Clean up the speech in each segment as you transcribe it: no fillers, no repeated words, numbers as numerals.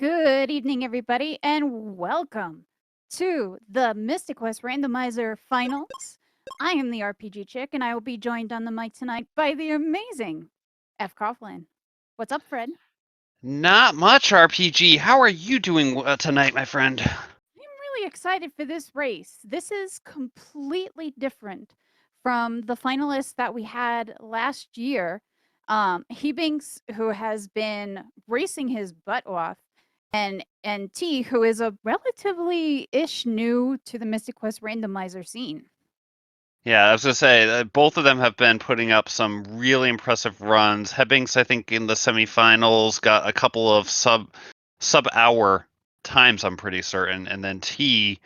Good evening, everybody, and welcome to the Mystic Quest Randomizer Finals. I am the RPG Chick, and I will be joined on the mic tonight by the amazing F. Coughlin. What's up, Fred? Not much, RPG. How are you doing tonight, my friend? I'm really excited for this race. This is completely different from the finalists that we had last year. Hebinx, who has been racing his butt off, and T, who is a relatively-ish new to the Mystic Quest randomizer scene. Yeah, I was going to say, both of them have been putting up some really impressive runs. Hebinx, I think, in the semifinals, got a couple of sub-hour times, I'm pretty certain. And then T,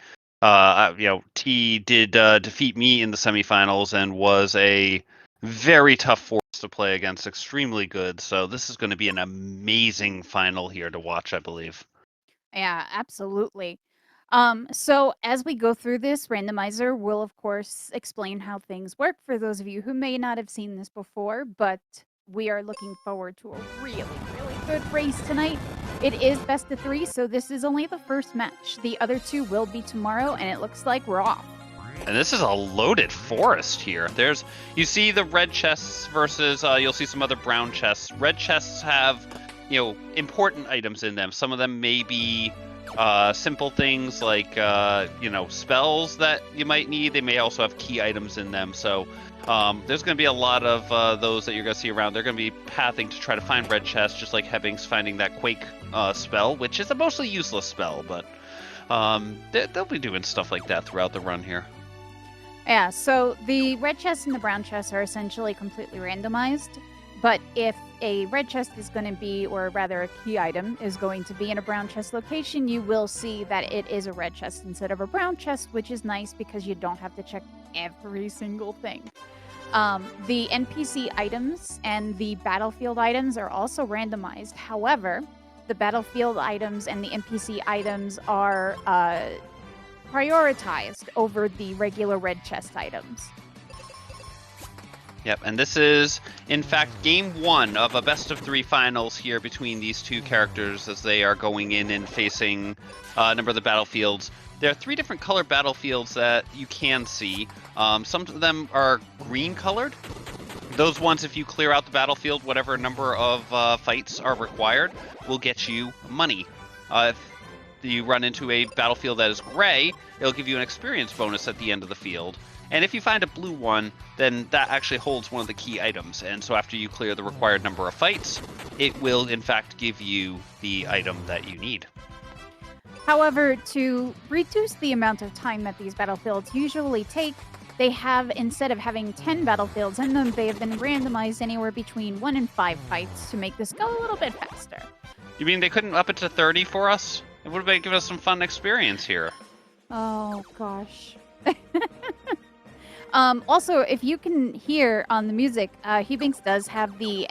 T did defeat me in the semifinals and was a very tough force to play against, extremely good. So this is going to be an amazing final here to watch, I believe. Yeah, absolutely. So as we go through this, Randomizer will, of course, explain how things work for those of you who may not have seen this before, but we are looking forward to a really, really good race tonight. It is best of 3, so this is only the first match. The other 2 will be tomorrow, and it looks like we're off. And this is a loaded forest here. You see the red chests versus, you'll see some other brown chests. Red chests have, important items in them. Some of them may be simple things like, spells that you might need. They may also have key items in them. So there's going to be a lot of those that you're going to see around. They're going to be pathing to try to find red chests, just like Hebinx finding that Quake spell, which is a mostly useless spell, but they'll be doing stuff like that throughout the run here. Yeah, so the red chests and the brown chests are essentially completely randomized, but if a red chest is going to be, or rather a key item, is going to be in a brown chest location, you will see that it is a red chest instead of a brown chest, which is nice because you don't have to check every single thing. The NPC items and the battlefield items are also randomized. However, the battlefield items and the NPC items are prioritized over the regular red chest items. Yep, and this is, in fact, game 1 of a best-of-3 finals here between these two characters as they are going in and facing a number of the battlefields. There are 3 different color battlefields that you can see. Some of them are green-colored. Those ones, if you clear out the battlefield, whatever number of fights are required, will get you money. If you run into a battlefield that is gray, it'll give you an experience bonus at the end of the field. And if you find a blue one, then that actually holds one of the key items. And so after you clear the required number of fights, it will in fact give you the item that you need. However, to reduce the amount of time that these battlefields usually take, they have, instead of having 10 battlefields in them, they have been randomized anywhere between 1 and 5 fights to make this go a little bit faster. You mean they couldn't up it to 30 for us? It would have given us some fun experience here. Oh, gosh. Also, if you can hear on the music, Hebinx does have the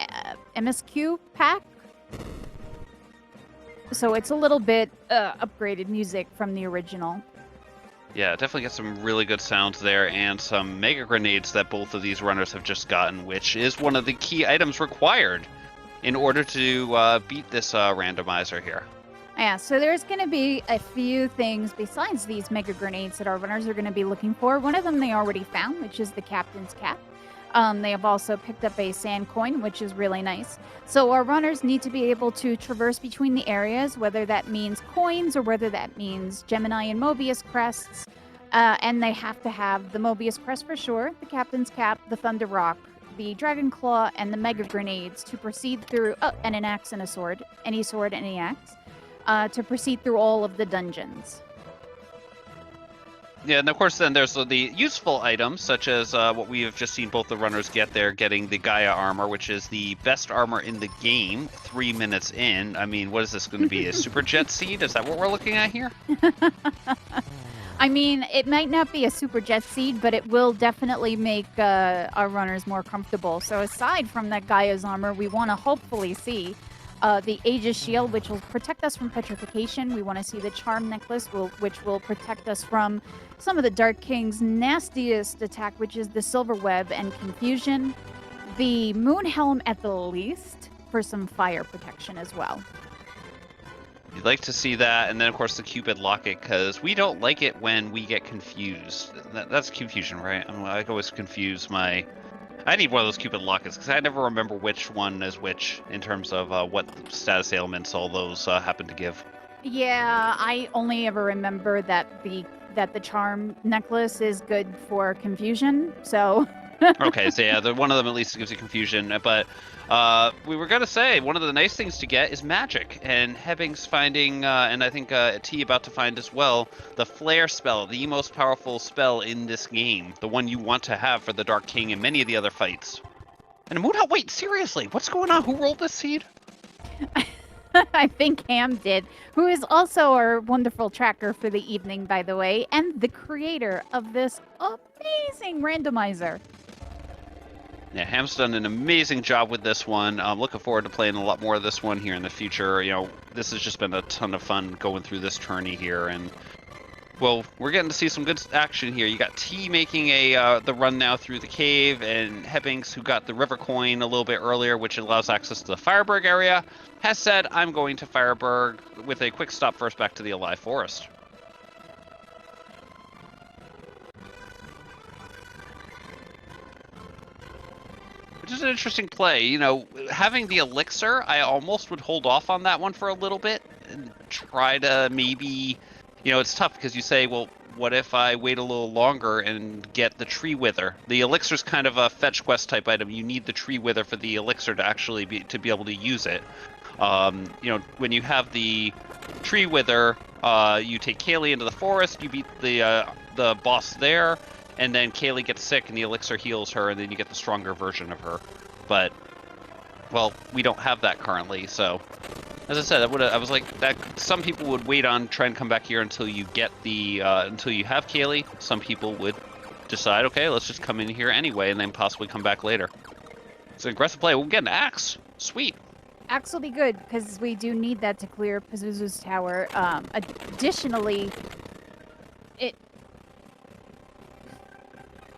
MSQ pack. So it's a little bit upgraded music from the original. Yeah, definitely get some really good sounds there and some mega grenades that both of these runners have just gotten, which is one of the key items required in order to beat this randomizer here. Yeah, so there's going to be a few things besides these mega grenades that our runners are going to be looking for. One of them they already found, which is the captain's cap. They have also picked up a sand coin, which is really nice. So our runners need to be able to traverse between the areas, whether that means coins or whether that means Gemini and Mobius crests. And they have to have the Mobius crest for sure, the captain's cap, the Thunder Rock, the Dragon Claw, and the mega grenades to proceed through, and an axe and a sword, any axe. To proceed through all of the dungeons. Yeah, and of course then there's the useful items, such as what we have just seen both the runners get there, getting the Gaia armor, which is the best armor in the game, 3 minutes in. I mean, what is this going to be, a super jet seed? Is that what we're looking at here? I mean, it might not be a super jet seed, but it will definitely make our runners more comfortable. So aside from that Gaia's armor, we want to hopefully see the Aegis Shield, which will protect us from petrification. We want to see the Charm Necklace, which will protect us from some of the Dark King's nastiest attack, which is the Silver Web and Confusion. The Moon Helm at the least, for some fire protection as well. You'd like to see that, and then of course the Cupid locket, because we don't like it when we get confused. That's confusion, right? I always confuse my... I need one of those Cupid lockets, because I never remember which one is which in terms of what status ailments all those happen to give. Yeah, I only ever remember that the charm necklace is good for confusion, so... Okay, so yeah, one of them at least gives you confusion, but we were gonna say one of the nice things to get is magic, and Hebinx finding, and I think T about to find as well, the Flare spell, the most powerful spell in this game, the one you want to have for the Dark King and many of the other fights. And Moonhut, wait, seriously, what's going on? Who rolled this seed? I think Ham did, who is also our wonderful tracker for the evening, by the way, and the creator of this amazing randomizer. Yeah, Ham's done an amazing job with this one. I'm looking forward to playing a lot more of this one here in the future. You know, this has just been a ton of fun going through this tourney here, and well, we're getting to see some good action here. You got T making the run now through the cave, and Hebinx, who got the river coin a little bit earlier, which allows access to the Fireberg area, has said, I'm going to Fireberg with a quick stop first back to the Alive Forest. Which is an interesting play. You know, having the elixir, I almost would hold off on that one for a little bit and try to maybe, you know, it's tough because you say, well, what if I wait a little longer and get the tree wither? The elixir's kind of a fetch quest type item. You need the tree wither for the elixir to actually be able to use it. You know, when you have the tree wither, you take Kaylee into the forest, you beat the boss there, and then Kaylee gets sick and the elixir heals her, and then you get the stronger version of her. But, well, we don't have that currently, so as I said, I was like, that some people would wait on try and come back here until you get the until you have Kaylee. Some people would decide, okay, let's just come in here anyway and then possibly come back later. It's an aggressive play. We'll get an axe. Sweet. Axe will be good because we do need that to clear Pazuzu's tower. Additionally,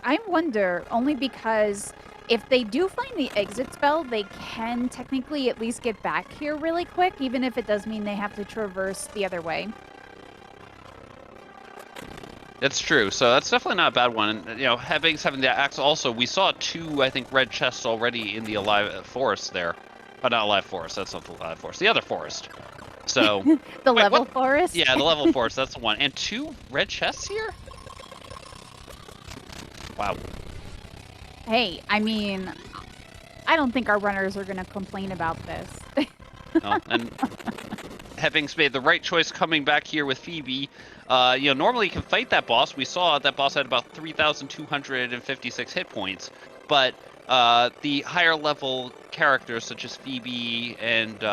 I wonder, only because if they do find the exit spell, they can technically at least get back here really quick, even if it does mean they have to traverse the other way. That's true. So that's definitely not a bad one. And, you know, Hebinx having the axe also, we saw 2, I think, red chests already in the Alive Forest there. Oh, not Alive Forest. That's not the Alive Forest. The other forest. So the level forest? Yeah, the level forest. That's the one. And 2 red chests here? Wow. Hey, I mean, I don't think our runners are going to complain about this. No, and Hebinx made the right choice coming back here with Phoebe. You know, normally you can fight that boss. We saw that boss had about 3,256 hit points. But the higher level characters such as Phoebe and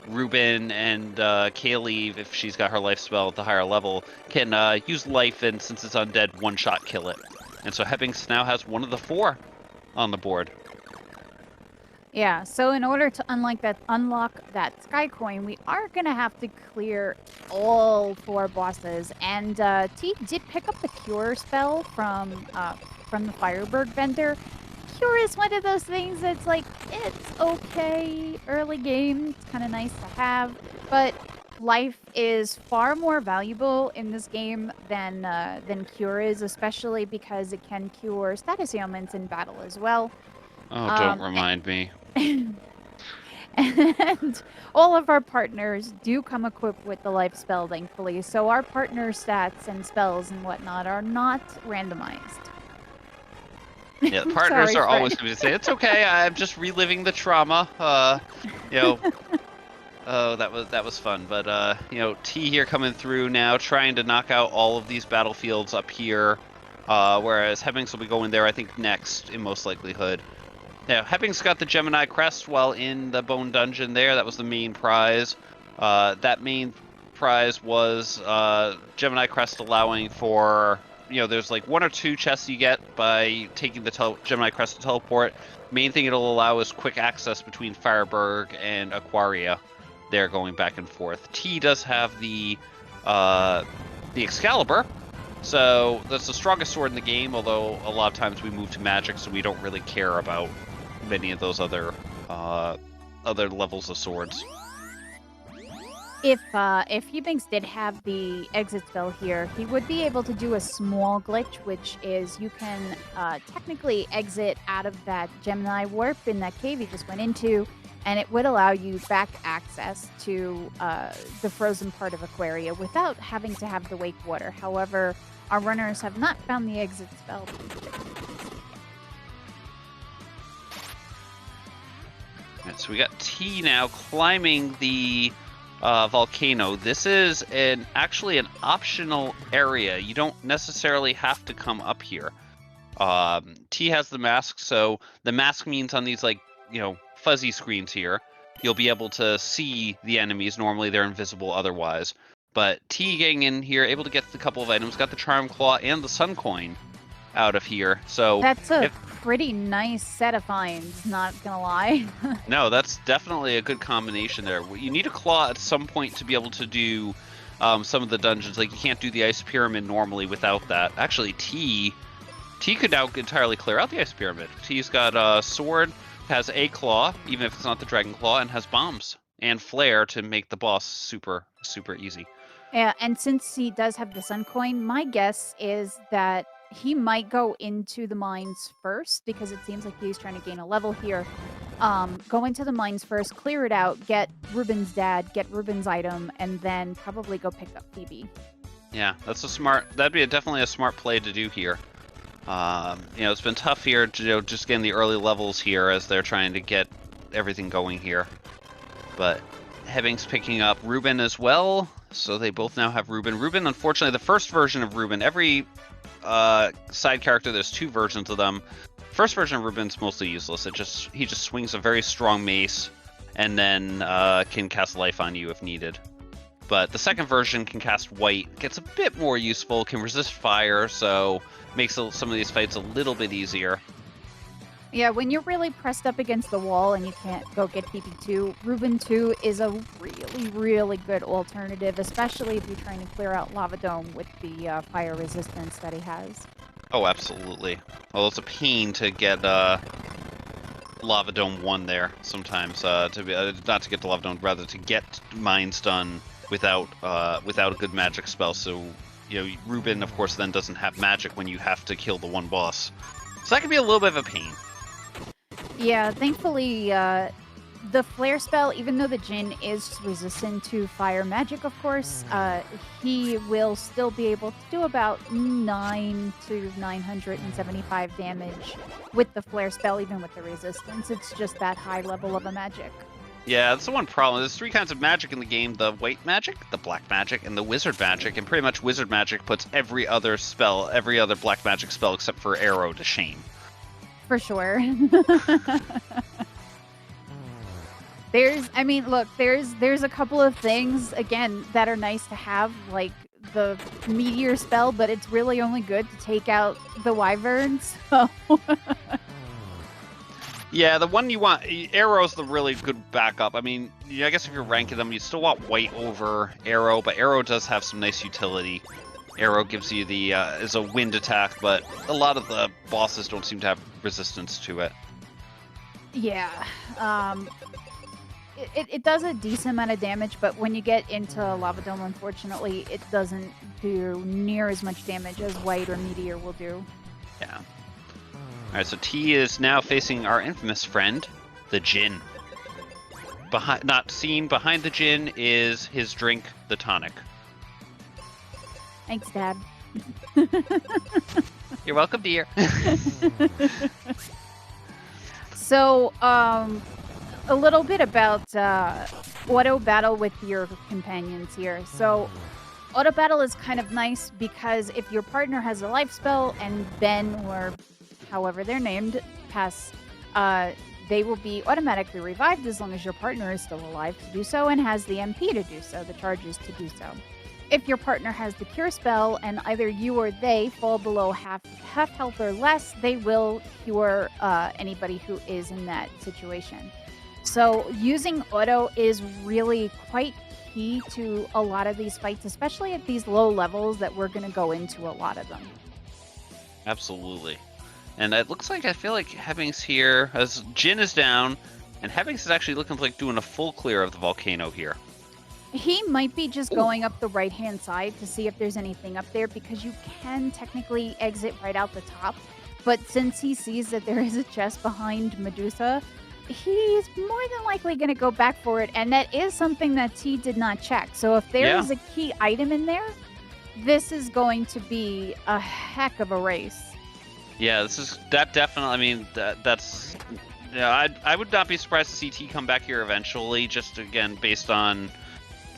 Ruben and Kaylee, if she's got her life spell at the higher level, can use life, and since it's undead, one-shot kill it. And so Hebinx now has one of the 4 on the board. Yeah, so in order to unlock that sky coin, we are going to have to clear all 4 bosses. And T did pick up the cure spell from the Fireberg vendor. Cure is one of those things that's like, it's okay early game. It's kind of nice to have, but life is far more valuable in this game than cure is, especially because it can cure status ailments in battle as well. Oh, don't remind me. And all of our partners do come equipped with the life spell, thankfully, so our partner stats and spells and whatnot are not randomized. Yeah, the partners Sorry, are always going to say, it's okay, I'm just reliving the trauma. You know, oh, that was fun. But, you know, T here coming through now, trying to knock out all of these battlefields up here, whereas Hebinx will be going there, I think, next, in most likelihood. Now, Hebinx got the Gemini Crest while in the Bone Dungeon there. That was the main prize. That main prize was Gemini Crest allowing for... You know, there's like 1 or 2 chests you get by taking the Gemini Crest to teleport. Main thing it'll allow is quick access between Fireberg and Aquaria. They're going back and forth. T does have the Excalibur, so that's the strongest sword in the game, although a lot of times we move to magic, so we don't really care about many of those other levels of swords. if Hebinx did have the exit spell here, he would be able to do a small glitch, which is you can technically exit out of that Gemini warp in that cave you just went into, and it would allow you back access to the frozen part of Aquaria without having to have the wake water. However, our runners have not found the exit spell. Right, so we got T now climbing the volcano. This is actually an optional area. You don't necessarily have to come up here. T has the mask, so the mask means on these fuzzy screens here, you'll be able to see the enemies. Normally they're invisible otherwise. But T getting in here, able to get a couple of items, got the Charm Claw and the Sun Coin out of here. So that's a pretty nice set of finds, not gonna lie. No, that's definitely a good combination there. You need a claw at some point to be able to do some of the dungeons. Like, you can't do the Ice Pyramid normally without that. Actually, T could now entirely clear out the Ice Pyramid. T's got a sword, has a claw, even if it's not the Dragon Claw, and has bombs and flare to make the boss super, super easy. Yeah, and since he does have the Sun Coin, my guess is that he might go into the mines first, because it seems like he's trying to gain a level here. Go into the mines first, clear it out, get Ruben's dad, get Ruben's item, and then probably go pick up Phoebe. Yeah, that'd be definitely a smart play to do here. It's been tough here to just getting the early levels here as they're trying to get everything going here. But Hebinx picking up Ruben as well, so they both now have Ruben. Ruben, unfortunately, the first version of Ruben, every side character, there's two versions of them. First version of Ruben's mostly useless. He just swings a very strong mace and then can cast life on you if needed. But the second version can cast white, gets a bit more useful, can resist fire, so makes some of these fights a little bit easier. Yeah, when you're really pressed up against the wall and you can't go get PP2, Ruben 2 is a really, really good alternative, especially if you're trying to clear out Lava Dome with the fire resistance that he has. Oh, absolutely. Well, it's a pain to get Lava Dome 1 there sometimes. Not to get the Lava Dome, rather to get mines done without a good magic spell. So, Ruben, of course, then doesn't have magic when you have to kill the one boss. So that can be a little bit of a pain. Yeah, thankfully, the flare spell, even though the Jinn is resistant to fire magic, of course, he will still be able to do about 9 to 975 damage with the flare spell, even with the resistance. It's just that high level of a magic. Yeah, that's the one problem. There's 3 kinds of magic in the game: the white magic, the black magic, and the wizard magic. And pretty much wizard magic puts every other black magic spell except for arrow to shame. For sure. There's a couple of things, again, that are nice to have, like the meteor spell, but it's really only good to take out the wyverns. So. Yeah, the one you want, Arrow's the really good backup. I mean, I guess if you're ranking them, you still want white over Arrow, but Arrow does have some nice utility. Arrow gives you is a wind attack, but a lot of the bosses don't seem to have resistance to it. Yeah, it does a decent amount of damage, but when you get into Lava Dome, unfortunately, it doesn't do near as much damage as White or Meteor will do. Yeah. Alright, so T is now facing our infamous friend, the Jinn. Not seen behind the Jinn is his drink, the tonic. Thanks, Dad. You're welcome, dear. So, a little bit about auto battle with your companions here. So, auto battle is kind of nice because if your partner has a life spell and Ben, or however they're named, pass, they will be automatically revived as long as your partner is still alive to do so and has the MP to do so, the charges to do so. If your partner has the cure spell and either you or they fall below half health or less, they will cure anybody who is in that situation. So using auto is really quite key to a lot of these fights, especially at these low levels that we're going to go into a lot of them. Absolutely. And it looks like, I feel like Hebinx here, as Jinn is down, and Hebinx is actually looking like doing a full clear of the volcano here. He might be just Ooh. going up the right-hand side to see if there's anything up there, because you can technically exit right out the top. But since he sees that there is a chest behind Medusa, he's more than likely going to go back for it. And that is something that T did not check. So if there Yeah. is a key item in there, this is going to be a heck of a race. Yeah, that definitely. I mean, that's. Yeah, I would not be surprised to see T come back here eventually. Just again, based on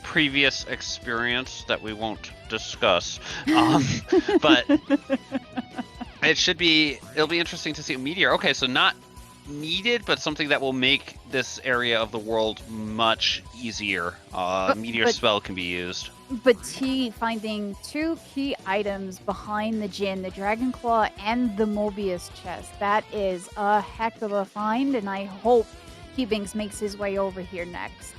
previous experience that we won't discuss. But it'll be interesting to see a meteor. Okay, so not needed, but something that will make this area of the world much easier. Meteor spell can be used. But T finding 2 key items behind the Djinn, the Dragon Claw and the Mobius chest. That is a heck of a find, and I hope Hebinx makes his way over here next.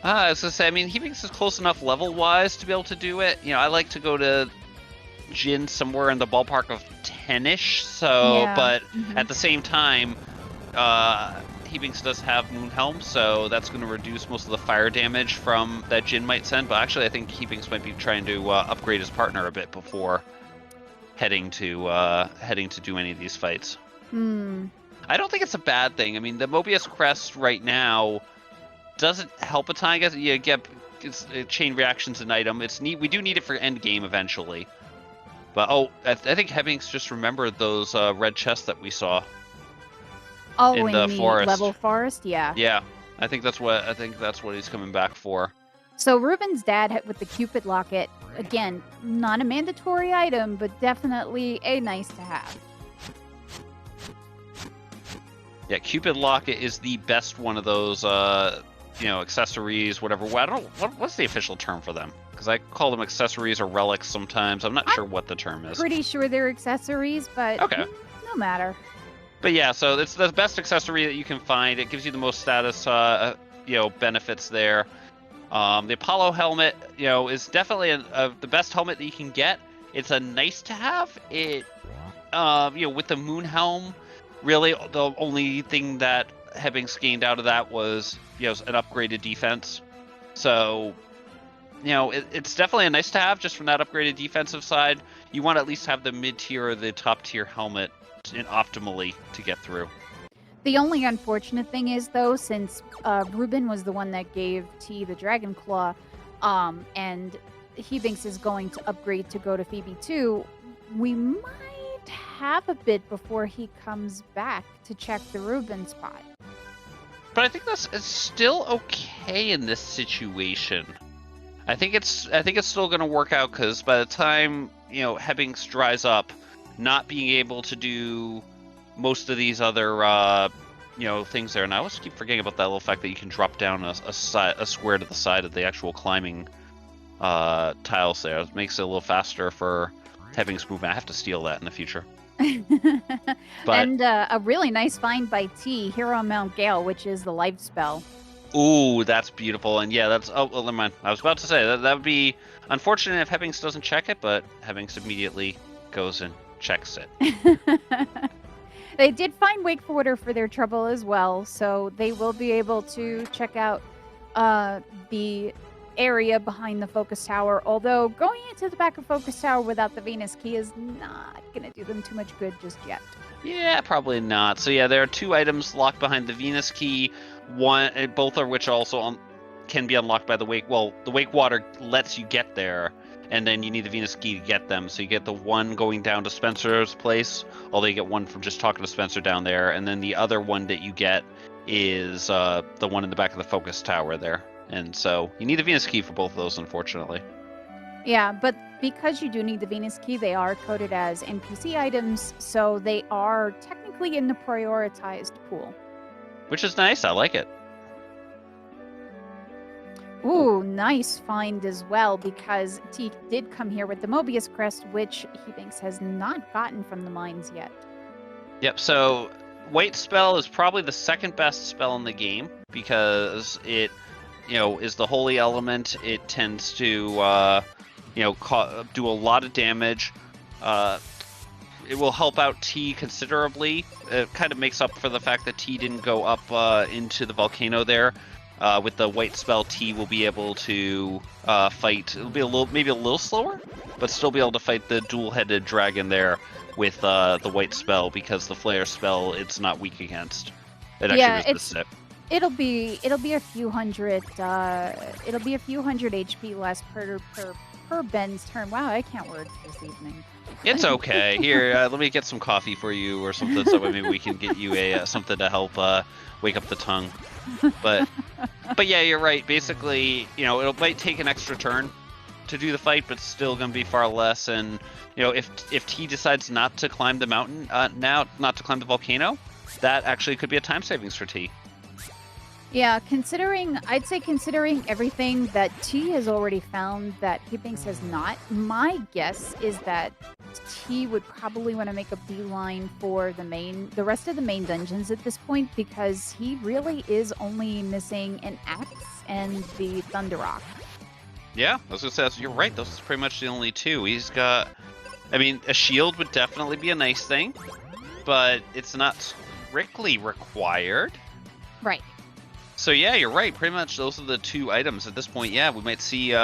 I was gonna say, I mean, Hebinx is close enough level-wise to be able to do it. You know, I like to go to Djinn somewhere in the ballpark of 10-ish, so, Yeah. but at the same time, Hebinx does have Moonhelm, so that's going to reduce most of the fire damage from that Djinn might send, but actually I think Hebinx might be trying to upgrade his partner a bit before heading to do any of these fights. I don't think it's a bad thing. I mean, the Mobius Crest right now doesn't help a ton. I guess you get chain reactions an item. It's neat. We do need it for end game eventually. But I think Hebinx just remembered those red chests that we saw. Oh, in the forest. Level forest, yeah. Yeah, I think that's what he's coming back for. So Ruben's dad with the Cupid locket, again, not a mandatory item, but definitely a nice to have. Yeah, Cupid locket is the best one of those, accessories, whatever. What's the official term for them? Because I call them accessories or relics sometimes. I'm not sure what the term is. Pretty sure they're accessories, but okay, no matter. But yeah, so it's the best accessory that you can find. It gives you the most status, benefits there. The Apollo helmet, is definitely the best helmet that you can get. It's a nice to have. It, with the Moon Helm, really the only thing that Hebinx gained out of that was, an upgraded defense. So, it's definitely a nice to have just from that upgraded defensive side. You want to at least have the mid-tier or the top-tier helmet optimally to get through. The only unfortunate thing is, though, since Ruben was the one that gave T the Dragon Claw, and Hebinx is going to upgrade to go to Phoebe 2, we might have a bit before he comes back to check the Ruben spot. But I think it's still okay in this situation. I think it's still going to work out, because by the time Hebinx dries up, not being able to do most of these other things there, and I always keep forgetting about that little fact that you can drop down a square to the side of the actual climbing tiles there. It makes it a little faster for Hebinx movement. I have to steal that in the future. And a really nice find by T here on Mount Gale, which is the life spell. Ooh, that's beautiful. And yeah, never mind. I was about to say that would be unfortunate if Hebinx doesn't check it, but Hebinx immediately goes and checks it. They did find Wakewater for their trouble as well, so they will be able to check out the area behind the Focus Tower, although going into the back of Focus Tower without the Venus Key is not going to do them too much good just yet. Yeah, probably not. So yeah, there are 2 items locked behind the Venus Key, both of which also can be unlocked by the Wake. Well, the Wakewater lets you get there, and then you need the Venus Key to get them. So you get the one going down to Spencer's place, although you get one from just talking to Spencer down there, and then the other one that you get is the one in the back of the Focus Tower there. And so you need the Venus Key for both of those, unfortunately. Yeah, but because you do need the Venus Key, they are coded as NPC items, so they are technically in the prioritized pool. Which is nice. I like it. Ooh, nice find as well, because T did come here with the Mobius Crest, which Hebinx has not gotten from the mines yet. Yep, so White Spell is probably the second best spell in the game, because it, is the holy element. It tends to, do a lot of damage. It will help out T considerably. It kind of makes up for the fact that T didn't go up into the volcano there. with the white spell, T will be able to fight. It'll be maybe a little slower, but still be able to fight the dual-headed dragon there with the white spell, because the flare spell it's not weak against. It actually resists it. It'll be a few hundred HP less per Ben's turn. Wow, I can't words this evening. It's okay. Here, let me get some coffee for you or something, so maybe we can get you a something to help wake up the tongue. But yeah, you're right. Basically, it might take an extra turn to do the fight, but still going to be far less. And if T decides not to climb the mountain now, not to climb the volcano, that actually could be a time savings for T. Yeah, I'd say considering everything that T has already found that Hebinx has not, my guess is that T would probably want to make a beeline for the rest of the main dungeons at this point, because he really is only missing an axe and the Thunder Rock. Yeah, I was going to say, you're right. Those are pretty much the only two. He's got, a shield would definitely be a nice thing, but it's not strictly required. Right. So yeah, you're right. Pretty much those are the two items at this point. Yeah, we might see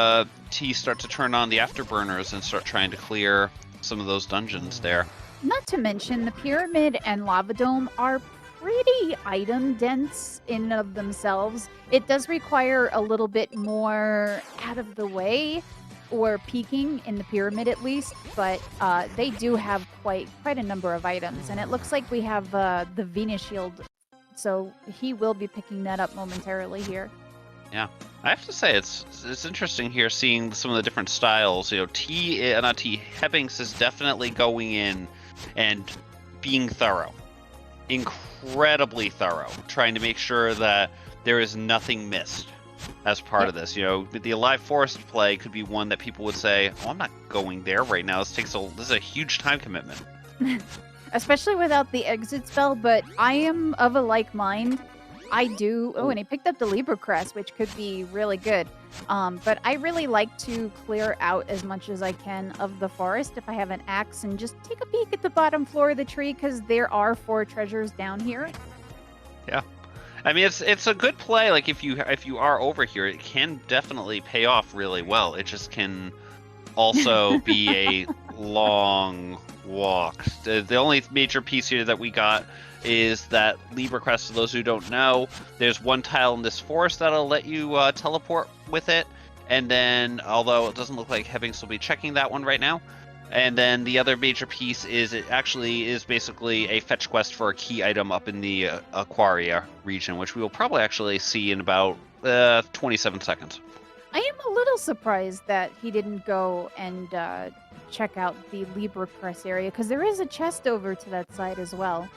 T start to turn on the afterburners and start trying to clear some of those dungeons there. Not to mention, the Pyramid and Lava Dome are pretty item dense in and of themselves. It does require a little bit more out of the way, or peeking in the Pyramid at least, but they do have quite a number of items. And it looks like we have the Venus Shield, so he will be picking that up momentarily here. Yeah, I have to say it's interesting here seeing some of the different styles. Hebinx is definitely going in and being thorough, incredibly thorough, trying to make sure that there is nothing missed as part of this. The Alive Forest play could be one that people would say, "Oh, I'm not going there right now. This is a huge time commitment." Especially without the exit spell, but I am of a like mind. I do. Oh, and he picked up the Libra Crest, which could be really good. But I really like to clear out as much as I can of the forest if I have an axe, and just take a peek at the bottom floor of the tree, because there are 4 treasures down here. Yeah, it's a good play. Like if you are over here, it can definitely pay off really well. It just can also be a long walk. The only major piece here that we got is that Libra Crest. For those who don't know, there's one tile in this forest that'll let you teleport with it, and then, although it doesn't look like Hebinx will be checking that one right now, and then the other major piece is it actually is basically a fetch quest for a key item up in the Aquaria region, which we will probably actually see in about 27 seconds. I am a little surprised that he didn't go and check out the Libra Crest area, because there is a chest over to that side as well.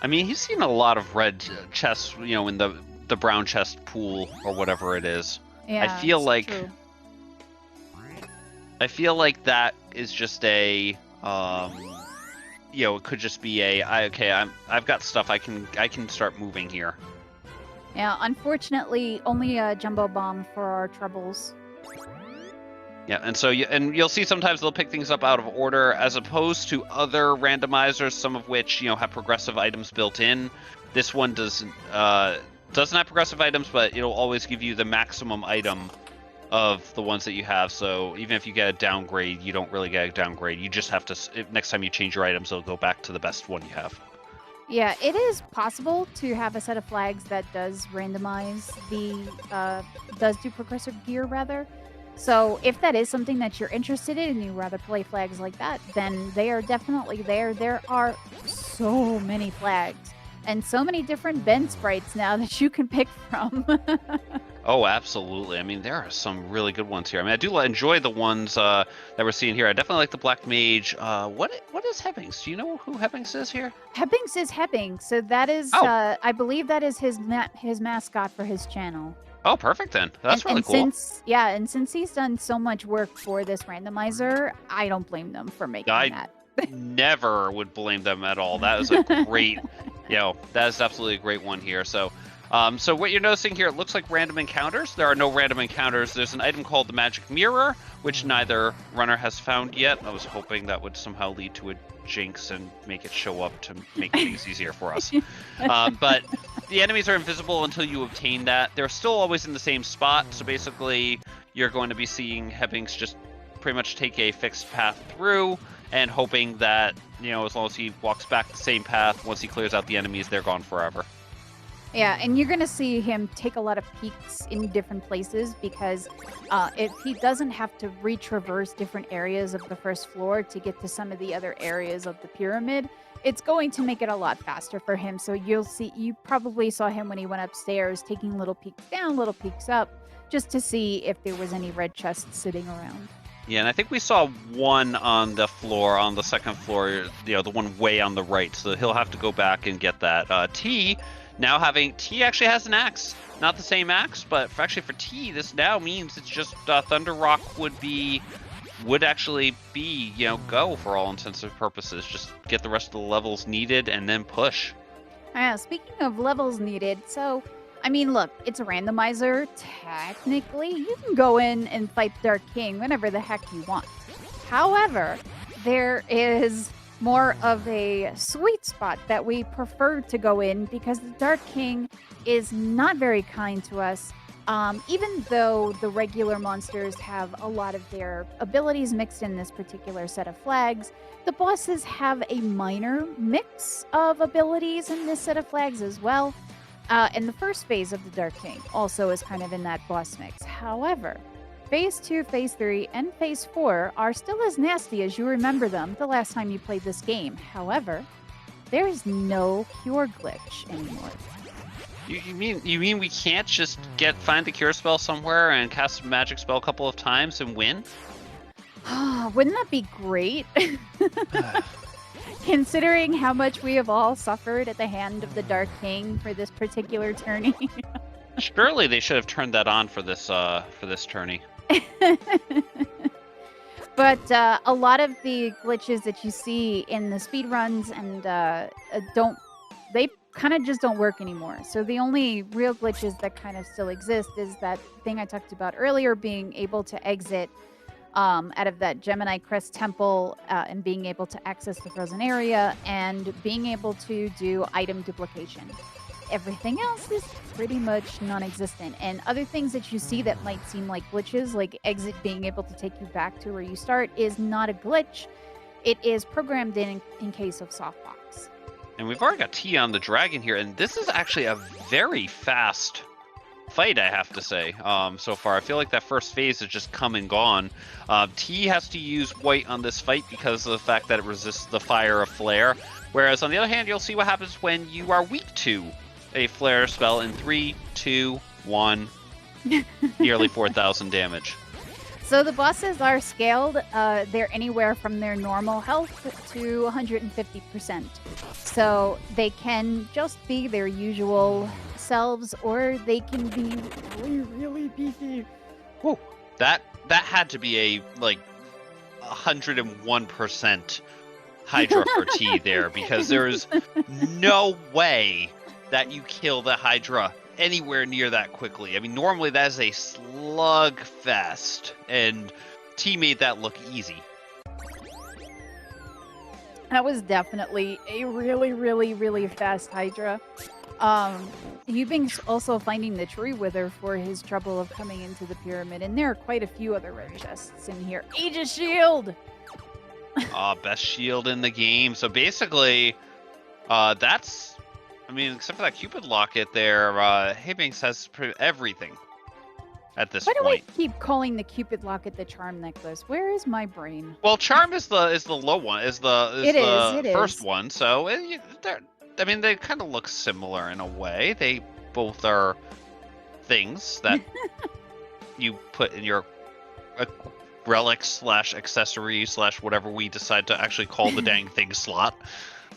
He's seen a lot of red chests, in the brown chest pool or whatever it is. Yeah, I feel like true. That is just a it could just be I've got stuff, I can start moving here. Yeah, unfortunately, only a jumbo bomb for our troubles. Yeah, and so you'll see sometimes they'll pick things up out of order, as opposed to other randomizers, some of which have progressive items built in. This one doesn't have progressive items, but it'll always give you the maximum item of the ones that you have. So even if you get a downgrade, you don't really get a downgrade. You just have to, next time you change your items, it'll go back to the best one you have. Yeah, it is possible to have a set of flags that does randomize does do progressive gear rather. So if that is something that you're interested in and you rather play flags like that, then they are definitely there. There are so many flags and so many different Ben sprites now that you can pick from. Oh, absolutely. There are some really good ones here. I do enjoy the ones that we're seeing here. I definitely like the Black Mage. What is Hebinx? Do you know who Hebinx is here? Hebinx is Hebinx. So that is, I believe that is his mascot for his channel. Oh, perfect then. That's really cool. Since he's done so much work for this randomizer, I don't blame them for making that. Never would blame them at all. That is a great, that is absolutely a great one here. So what you're noticing here, it looks like random encounters. There are no random encounters. There's an item called the Magic Mirror, which neither runner has found yet. I was hoping that would somehow lead to a jinx and make it show up to make things easier for us. But the enemies are invisible until you obtain that. They're still always in the same spot, so basically you're going to be seeing Hebinx just pretty much take a fixed path through and hoping that, you know, as long as he walks back the same path, once he clears out the enemies, they're gone forever. Yeah, and you're going to see him take a lot of peeks in different places because if he doesn't have to retraverse different areas of the first floor to get to some of the other areas of the pyramid, it's going to make it a lot faster for him. So you probably saw him when he went upstairs taking little peeks down, little peeks up, just to see if there was any red chests sitting around. Yeah, and I think we saw one on the floor, on the second floor, you know, the one way on the right. So he'll have to go back and get that. T actually has an axe. Not the same axe, but actually for T, this now means it's just Thunder Rock would actually be, you know, go for all intents and purposes. Just get the rest of the levels needed and then push. Speaking of levels needed, so, I mean, look, it's a randomizer. Technically, you can go in and fight Dark King whenever the heck you want. However, there is more of a sweet spot that we prefer to go in because the Dark King is not very kind to us. Even though the regular monsters have a lot of their abilities mixed in this particular set of flags, the bosses have a minor mix of abilities in this set of flags as well. And the first phase of the Dark King also is kind of in that boss mix. However, Phase 2, Phase 3, and Phase 4 are still as nasty as you remember them the last time you played this game. However, there is no cure glitch anymore. You mean we can't just find the cure spell somewhere and cast a magic spell a couple of times and win? Wouldn't that be great? Considering how much we have all suffered at the hand of the Dark King for this particular tourney. Surely they should have turned that on for this tourney. But a lot of the glitches that you see in the speedruns and they kind of just don't work anymore. So the only real glitches that kind of still exist is that thing I talked about earlier, being able to exit out of that Gemini Crest Temple and being able to access the frozen area and being able to do item duplication. Everything else is pretty much non-existent. And other things that you see that might seem like glitches, like exit being able to take you back to where you start, is not a glitch. It is programmed in case of softbox. And we've already got T on the dragon here, and this is actually a very fast fight, I have to say, so far. I feel like that first phase has just come and gone. T has to use white on this fight because of the fact that it resists the fire of flare, whereas on the other hand, you'll see what happens when you are weak to a flare spell in 3, 2, 1, nearly 4,000 damage. So the bosses are scaled. They're anywhere from their normal health to 150%. So they can just be their usual selves, or they can be really, really beefy. Whoa, that had to be a 101% Hydra for T there, because there is no way that you kill the Hydra anywhere near that quickly. I mean, normally that is a slugfest, and T made that look easy. That was definitely a really, really, really fast Hydra. Hebinx also finding the tree wither for his trouble of coming into the pyramid, and there are quite a few other rare chests in here. Aegis Shield! Best shield in the game. So basically, that's... I mean, except for that Cupid locket there, Hebinx has everything at this point. Why do I keep calling the Cupid locket the charm necklace? Where is my brain? Well, charm is the low one, is the first one. So they kind of look similar in a way. They both are things that you put in your relic / accessory / whatever we decide to actually call the dang thing slot.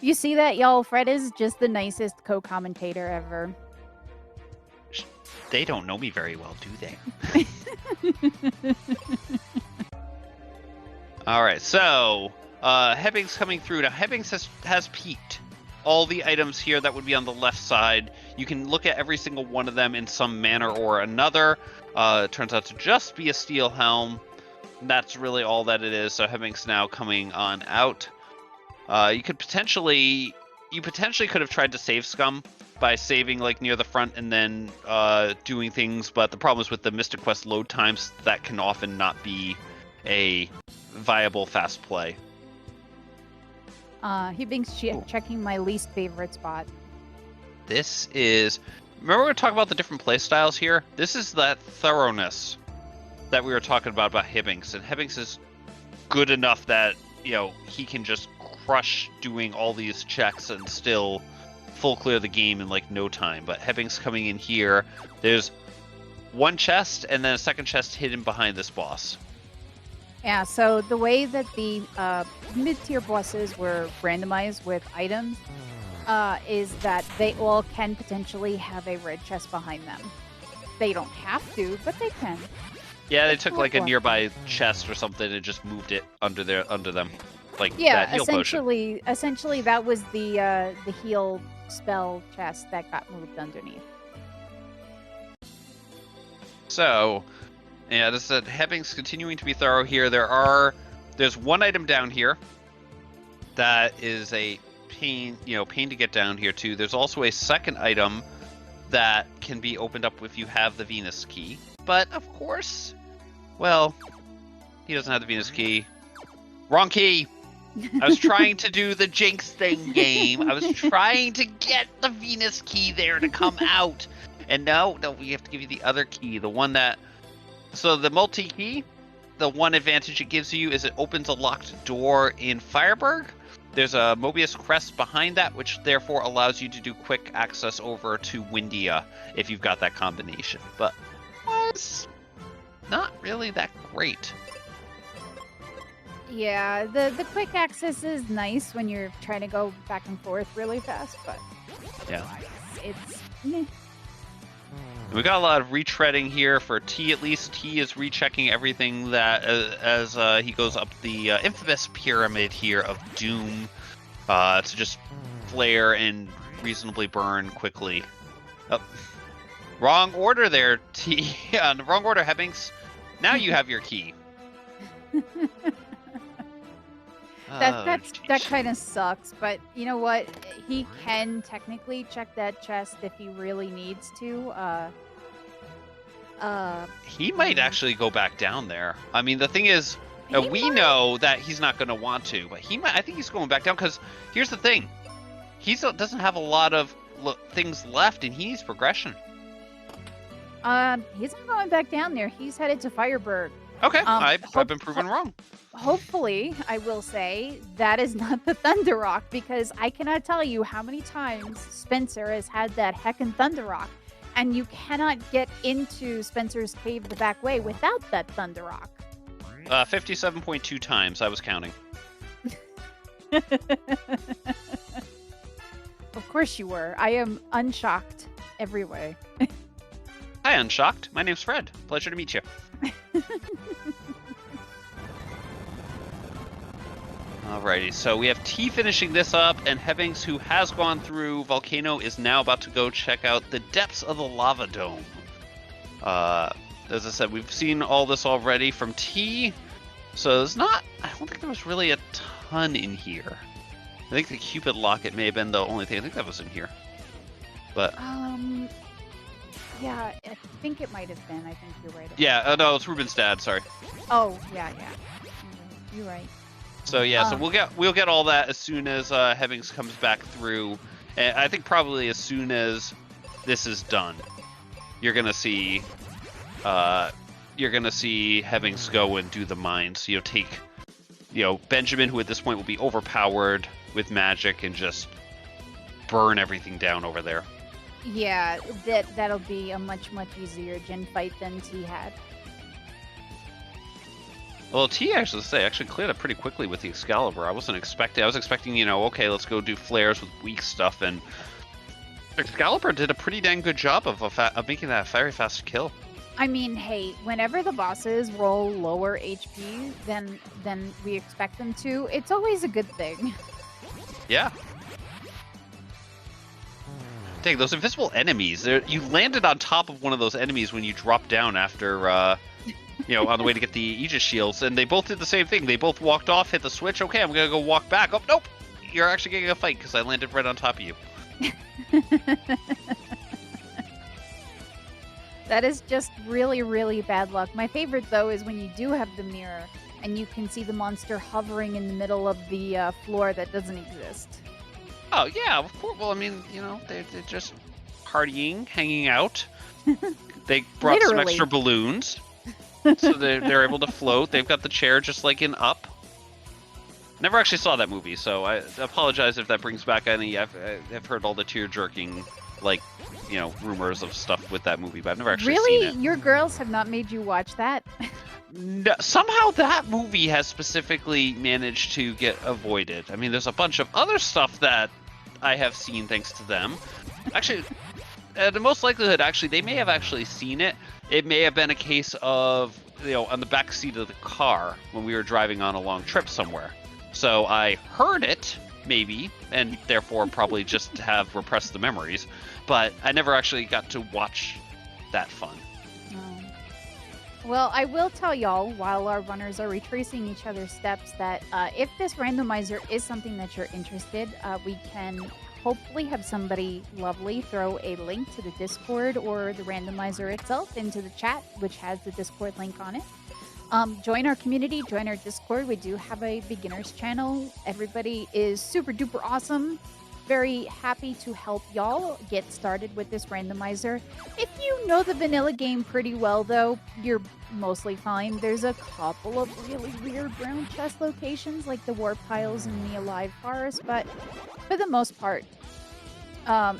You see that, y'all? Fred is just the nicest co-commentator ever. They don't know me very well, do they? All right, so Hebinx coming through. Now, Hebinx has peaked all the items here that would be on the left side. You can look at every single one of them in some manner or another. It turns out to just be a steel helm. That's really all that it is. So Hebinx now coming on out. You potentially could have tried to save Scum by saving like near the front and then doing things, but the problem is with the Mystic Quest load times, that can often not be a viable fast play. Hebinx checking my least favorite spot. This is... Remember we were talking about the different play styles here? This is that thoroughness that we were talking about Hebinx, and Hebinx is good enough that, you know, he can just crush doing all these checks and still full clear the game in like no time. But Hebinx coming in here, there's one chest and then a second chest hidden behind this boss. Yeah, so the way that the mid-tier bosses were randomized with items is that they all can potentially have a red chest behind them. They don't have to, but they can. Yeah, they took like a nearby chest or something and just moved it under them, like yeah, that heal potion. Essentially, that was the heal spell chest that got moved underneath. So, yeah, this is Hebinx continuing to be thorough here. There's one item down here that is a pain to get down here too. There's also a second item that can be opened up if you have the Venus key. But of course, well, he doesn't have the Venus key. Wrong key. I was trying to do the Jinx thing game. I was trying to get the Venus key there to come out. And no, we have to give you the other key, the one that... So the multi-key, the one advantage it gives you is it opens a locked door in Fireburg. There's a Mobius crest behind that, which therefore allows you to do quick access over to Windia if you've got that combination. But was not really that great. Yeah, the quick access is nice when you're trying to go back and forth really fast, but yeah, it's meh. We got a lot of retreading here for T. At least T is rechecking everything that as he goes up the infamous pyramid here of doom to just flare and reasonably burn quickly. Oh, wrong order there, T. Yeah, in the wrong order, Hebinx. Now you have your key. That kind of sucks, but you know what? He can technically check that chest if he really needs to. He might actually go back down there. I mean, the thing is, we know that he's not going to want to, but he might. I think he's going back down because here's the thing: he doesn't have a lot of things left, and he needs progression. He's not going back down there. He's headed to Fireburg. Okay, I've been proven wrong. Hopefully, I will say, that is not the Thunder Rock, because I cannot tell you how many times Spencer has had that heckin' Thunder Rock, and you cannot get into Spencer's cave the back way without that Thunder Rock. 57.2 times, I was counting. Of course you were. I am unshocked every way. Hi, Unshocked. My name's Fred. Pleasure to meet you. Alrighty, so we have T finishing this up, and Hebinx, who has gone through Volcano, is now about to go check out the depths of the lava dome. As I said, we've seen all this already from T, so there's not... I don't think there was really a ton in here. I think the Cupid Locket may have been the only thing. I think that was in here. But... yeah, I think it might have been. I think you're right. Yeah, no, it's Ruben's dad, sorry. Oh, yeah. You're right. So yeah, so we'll get all that as soon as Hebinx comes back through, and I think probably as soon as this is done, you're gonna see Hebinx go and do the mines. Take Benjamin, who at this point will be overpowered with magic, and just burn everything down over there. Yeah, that'll be a much easier gen fight than T had. Well, T actually cleared up pretty quickly with the Excalibur. I was expecting, okay, let's go do flares with weak stuff, and Excalibur did a pretty dang good job of making that a very fast kill. I mean, hey, whenever the bosses roll lower HP than we expect them to, it's always a good thing. Yeah. Dang, those invisible enemies. You landed on top of one of those enemies when you dropped down after... on the way to get the Aegis shields, and they both did the same thing. They both walked off, hit the switch. Okay, I'm gonna go walk back. Oh, nope! You're actually getting a fight because I landed right on top of you. That is just really, really bad luck. My favorite, though, is when you do have the mirror and you can see the monster hovering in the middle of the floor that doesn't exist. Oh, yeah, of course. Well, I mean, you know, they're just partying, hanging out. They brought some extra balloons, so they're able to float. They've got the chair just like in Up. Never actually saw that movie, so I apologize if that brings back any. I've heard all the tear-jerking, like, you know, rumors of stuff with that movie, but I've never actually seen it. Really? Your girls have not made you watch that? No, somehow that movie has specifically managed to get avoided. I mean, there's a bunch of other stuff that I have seen thanks to them. Actually, the most likelihood, actually, they may have actually seen it. It may have been a case of, you know, on the back seat of the car when we were driving on a long trip somewhere. So I heard it, maybe, and therefore probably just have repressed the memories. But I never actually got to watch that fun. Well, I will tell y'all, while our runners are retracing each other's steps, that if this randomizer is something that you're interested, we can hopefully have somebody lovely throw a link to the Discord or the randomizer itself into the chat, which has the Discord link on it. Join our community, join our Discord. We do have a beginners channel. Everybody is super duper awesome. Very happy to help y'all get started with this randomizer. If you know the vanilla game pretty well, though, you're mostly fine. There's a couple of really weird brown chest locations, like the warp piles in the Alive Forest, but for the most part,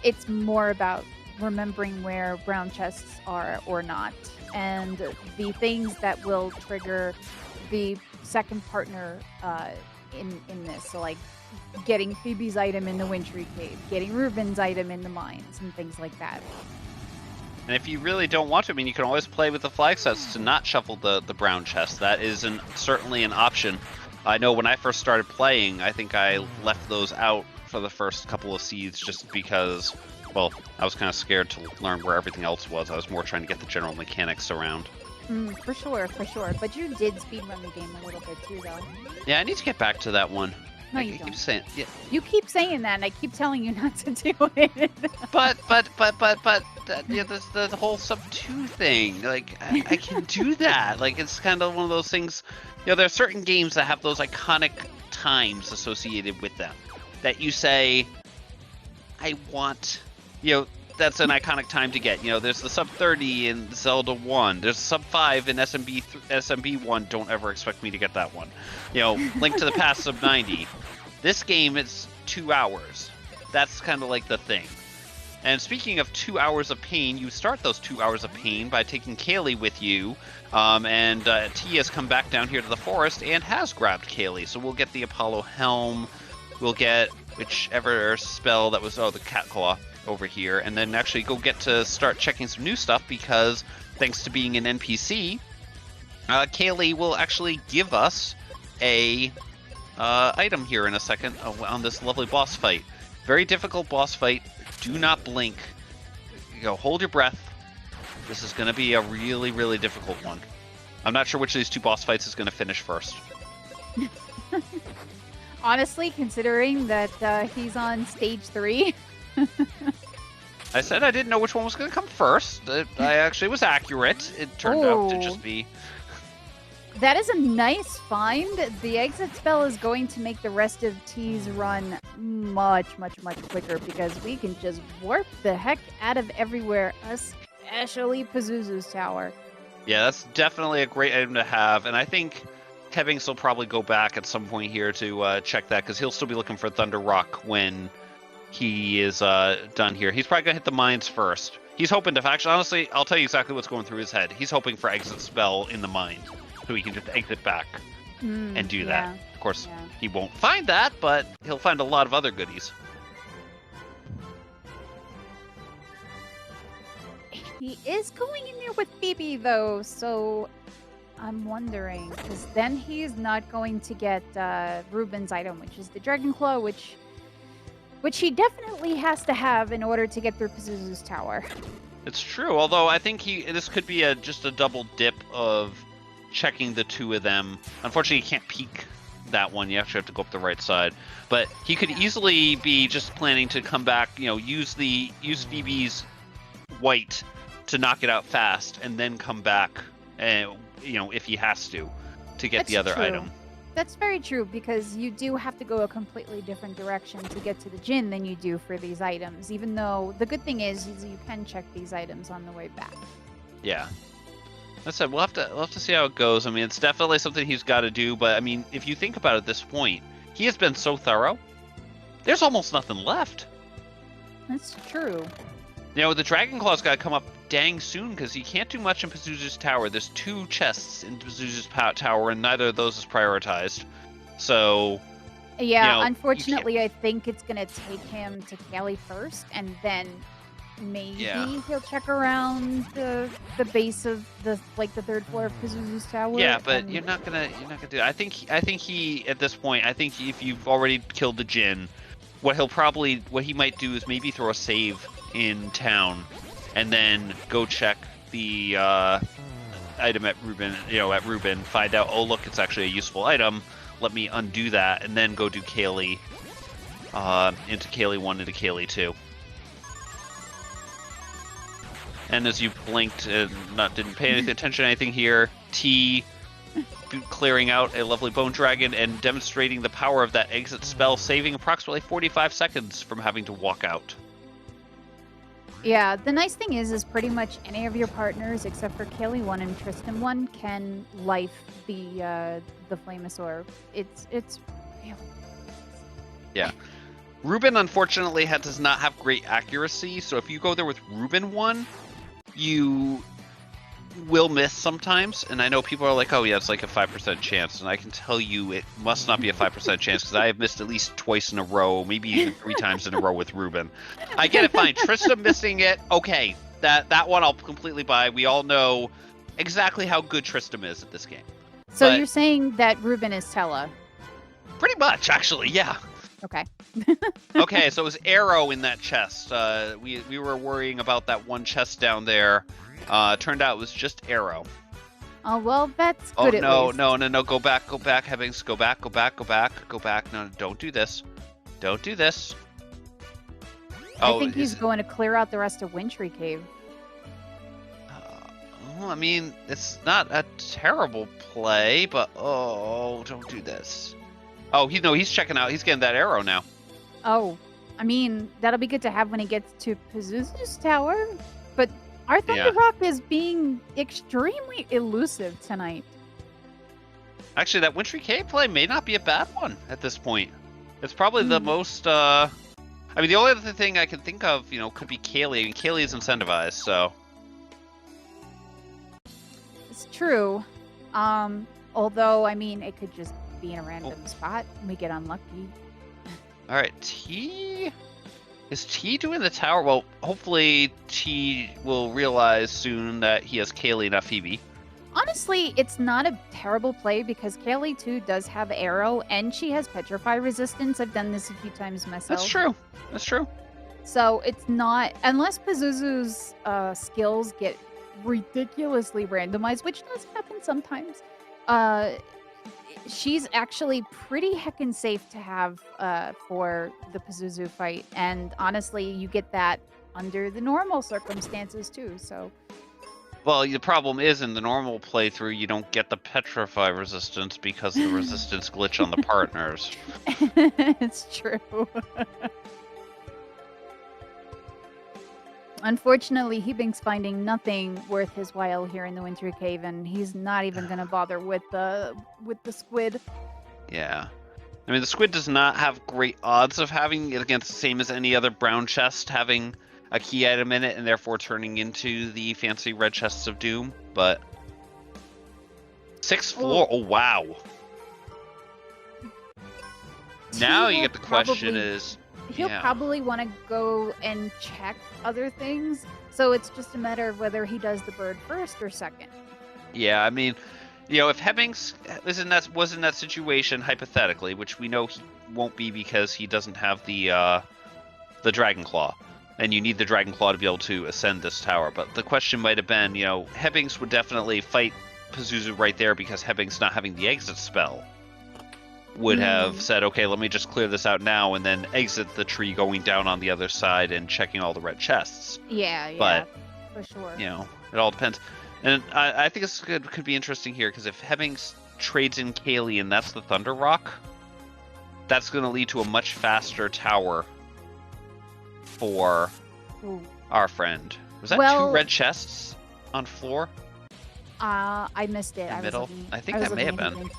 it's more about remembering where brown chests are or not, and the things that will trigger the second partner in this. So, like, getting Phoebe's item in the Wintry Cave, getting Ruben's item in the mines, and things like that. And if you really don't want to, I mean, you can always play with the flag sets to not shuffle the brown chest. That is certainly an option. I know when I first started playing, I think I left those out for the first couple of seeds just because, well, I was kind of scared to learn where everything else was. I was more trying to get the general mechanics around. For sure. But you did speedrun the game a little bit too, though. Yeah, I need to get back to that one. No, you don't. Keep saying, yeah. You keep saying that, and I keep telling you not to do it. but yeah, the whole sub 2 thing, like, I can do that. Like, it's kind of one of those things, you know, there are certain games that have those iconic times associated with them that you say, I want, you know, that's an iconic time to get. You know, there's the sub 30 in Zelda 1. There's sub 5 in SMB 1. Don't ever expect me to get that one. You know, Link to the Past sub 90. This game, it's 2 hours. That's kind of like the thing. And speaking of 2 hours of pain, you start those 2 hours of pain by taking Kaylee with you. T has come back down here to the forest and has grabbed Kaylee. So we'll get the Apollo Helm. We'll get whichever spell that was, the Cat Claw over here, and then actually go get to start checking some new stuff because thanks to being an NPC, Kaylee will actually give us a item here in a second on this lovely boss fight. Very difficult boss fight. Do not blink. You go, hold your breath. This is going to be a really, really difficult one. I'm not sure which of these two boss fights is going to finish first. Honestly, considering that he's on stage 3. I said I didn't know which one was going to come first. I actually was accurate. It turned out to just be... That is a nice find. The exit spell is going to make the rest of T's run much, much, much quicker because we can just warp the heck out of everywhere, especially Pazuzu's tower. Yeah, that's definitely a great item to have, and I think Hebinx will probably go back at some point here to check that because he'll still be looking for Thunder Rock when he is done here. He's probably going to hit the mines first. He's hoping to... Actually, honestly, I'll tell you exactly what's going through his head. He's hoping for exit spell in the mine so he can just exit back and do that. Of course, he won't find that, but he'll find a lot of other goodies. He is going in there with Phoebe, though, so I'm wondering, because then he's not going to get Ruben's item, which is the Dragon Claw, which he definitely has to have in order to get through Pazuzu's tower. It's true, although I think this could be just a double dip of checking the two of them. Unfortunately, he can't peek that one. You actually have to go up the right side. But he could easily be just planning to come back, use Phoebe's white to knock it out fast, and then come back, and if he has to get the other item. That's very true, because you do have to go a completely different direction to get to the Jinn than you do for these items, even though the good thing is you can check these items on the way back. Yeah. I said we'll have to see how it goes. I mean, it's definitely something he's got to do, but I mean, if you think about it at this point, he has been so thorough. There's almost nothing left. That's true. The Dragon Claw's got to come up dang soon, because he can't do much in Pazuzu's tower. There's 2 chests in Pazuzu's tower, and neither of those is prioritized. So, yeah, unfortunately, I think it's going to take him to Kaylee first, and then maybe he'll check around the base of the 3rd floor of Pazuzu's tower. Yeah, but you're not gonna do that. I think he at this point, if you've already killed the Jinn, what he might do is maybe throw a save in town, and then go check the item at Reuben, find out, oh look, it's actually a useful item, let me undo that, and then go do Kaylee, into Kaylee 1 into Kaylee 2. And as you blinked and didn't pay any attention to anything here, T clearing out a lovely Bone Dragon and demonstrating the power of that exit spell, saving approximately 45 seconds from having to walk out. Yeah, the nice thing is pretty much any of your partners, except for Kaylee 1 and Tristan 1, can life the Flamosaur. It's really... Yeah. Reuben, unfortunately, does not have great accuracy, so if you go there with Reuben 1, you will miss sometimes. And I know people are like, oh yeah, it's like a 5% chance, and I can tell you it must not be a 5% chance, because I have missed at least twice in a row, maybe even 3 times in a row with Reuben. I get it, fine. Trista missing it, okay, that one I'll completely buy. We all know exactly how good Tristram is at this game. So you're saying that Reuben is Tella? Pretty much, actually, yeah. Okay. Okay, so it was Arrow in that chest. We were worrying about that one chest down there. Turned out it was just Arrow. Oh, well, that's good at least. No, go back, Hebinx, go back. No, don't do this. Don't do this. I think he's going to clear out the rest of Wintry Cave. I mean, it's not a terrible play, but don't do this. Oh, he's checking out. He's getting that arrow now. Oh, I mean, that'll be good to have when he gets to Pazuzu's tower. But our Thunder Rock is being extremely elusive tonight. Actually, that Wintry Cave play may not be a bad one at this point. It's probably the most... I mean, the only other thing I can think of, could be Kaylee. I mean, Kaylee is incentivized, so... It's true. Although, I mean, it could just be in a random spot and we get unlucky. Alright, T... Is T doing the tower? Well, hopefully T will realize soon that he has Kaylee, not Phoebe. Honestly, it's not a terrible play because Kaylee, too, does have Arrow, and she has Petrify resistance. I've done this a few times myself. That's true. So it's not... Unless Pazuzu's skills get ridiculously randomized, which does happen sometimes, she's actually pretty heckin' safe to have for the Pazuzu fight. And honestly, you get that under the normal circumstances, too, so... Well, the problem is in the normal playthrough, you don't get the Petrify resistance because of the resistance glitch on the partners. It's true. Unfortunately, Hebinx finding nothing worth his while here in the Wintry Cave, and he's not even going to bother with the squid. Yeah. I mean, the squid does not have great odds of having it against the same as any other brown chest having a key item in it and therefore turning into the fancy red chests of doom, but 6th floor, oh wow. Now you get the question is... He'll probably want to go and check other things, so it's just a matter of whether he does the bird first or second. Yeah, I mean, if Hebinx was in that situation, hypothetically, which we know he won't be because he doesn't have the Dragon Claw, and you need the Dragon Claw to be able to ascend this tower. But the question might have been, Hebinx would definitely fight Pazuzu right there because Hebinx not having the exit spell. would have said, okay, let me just clear this out now and then exit the tree going down on the other side and checking all the red chests. Yeah, But, for sure. you know, it all depends. And I think this could be interesting here, because if Hebinx trades in Kaylee and that's the Thunder Rock, that's going to lead to a much faster tower for our friend. Was that 2 red chests on floor? I missed it. In the middle? I think that may have been.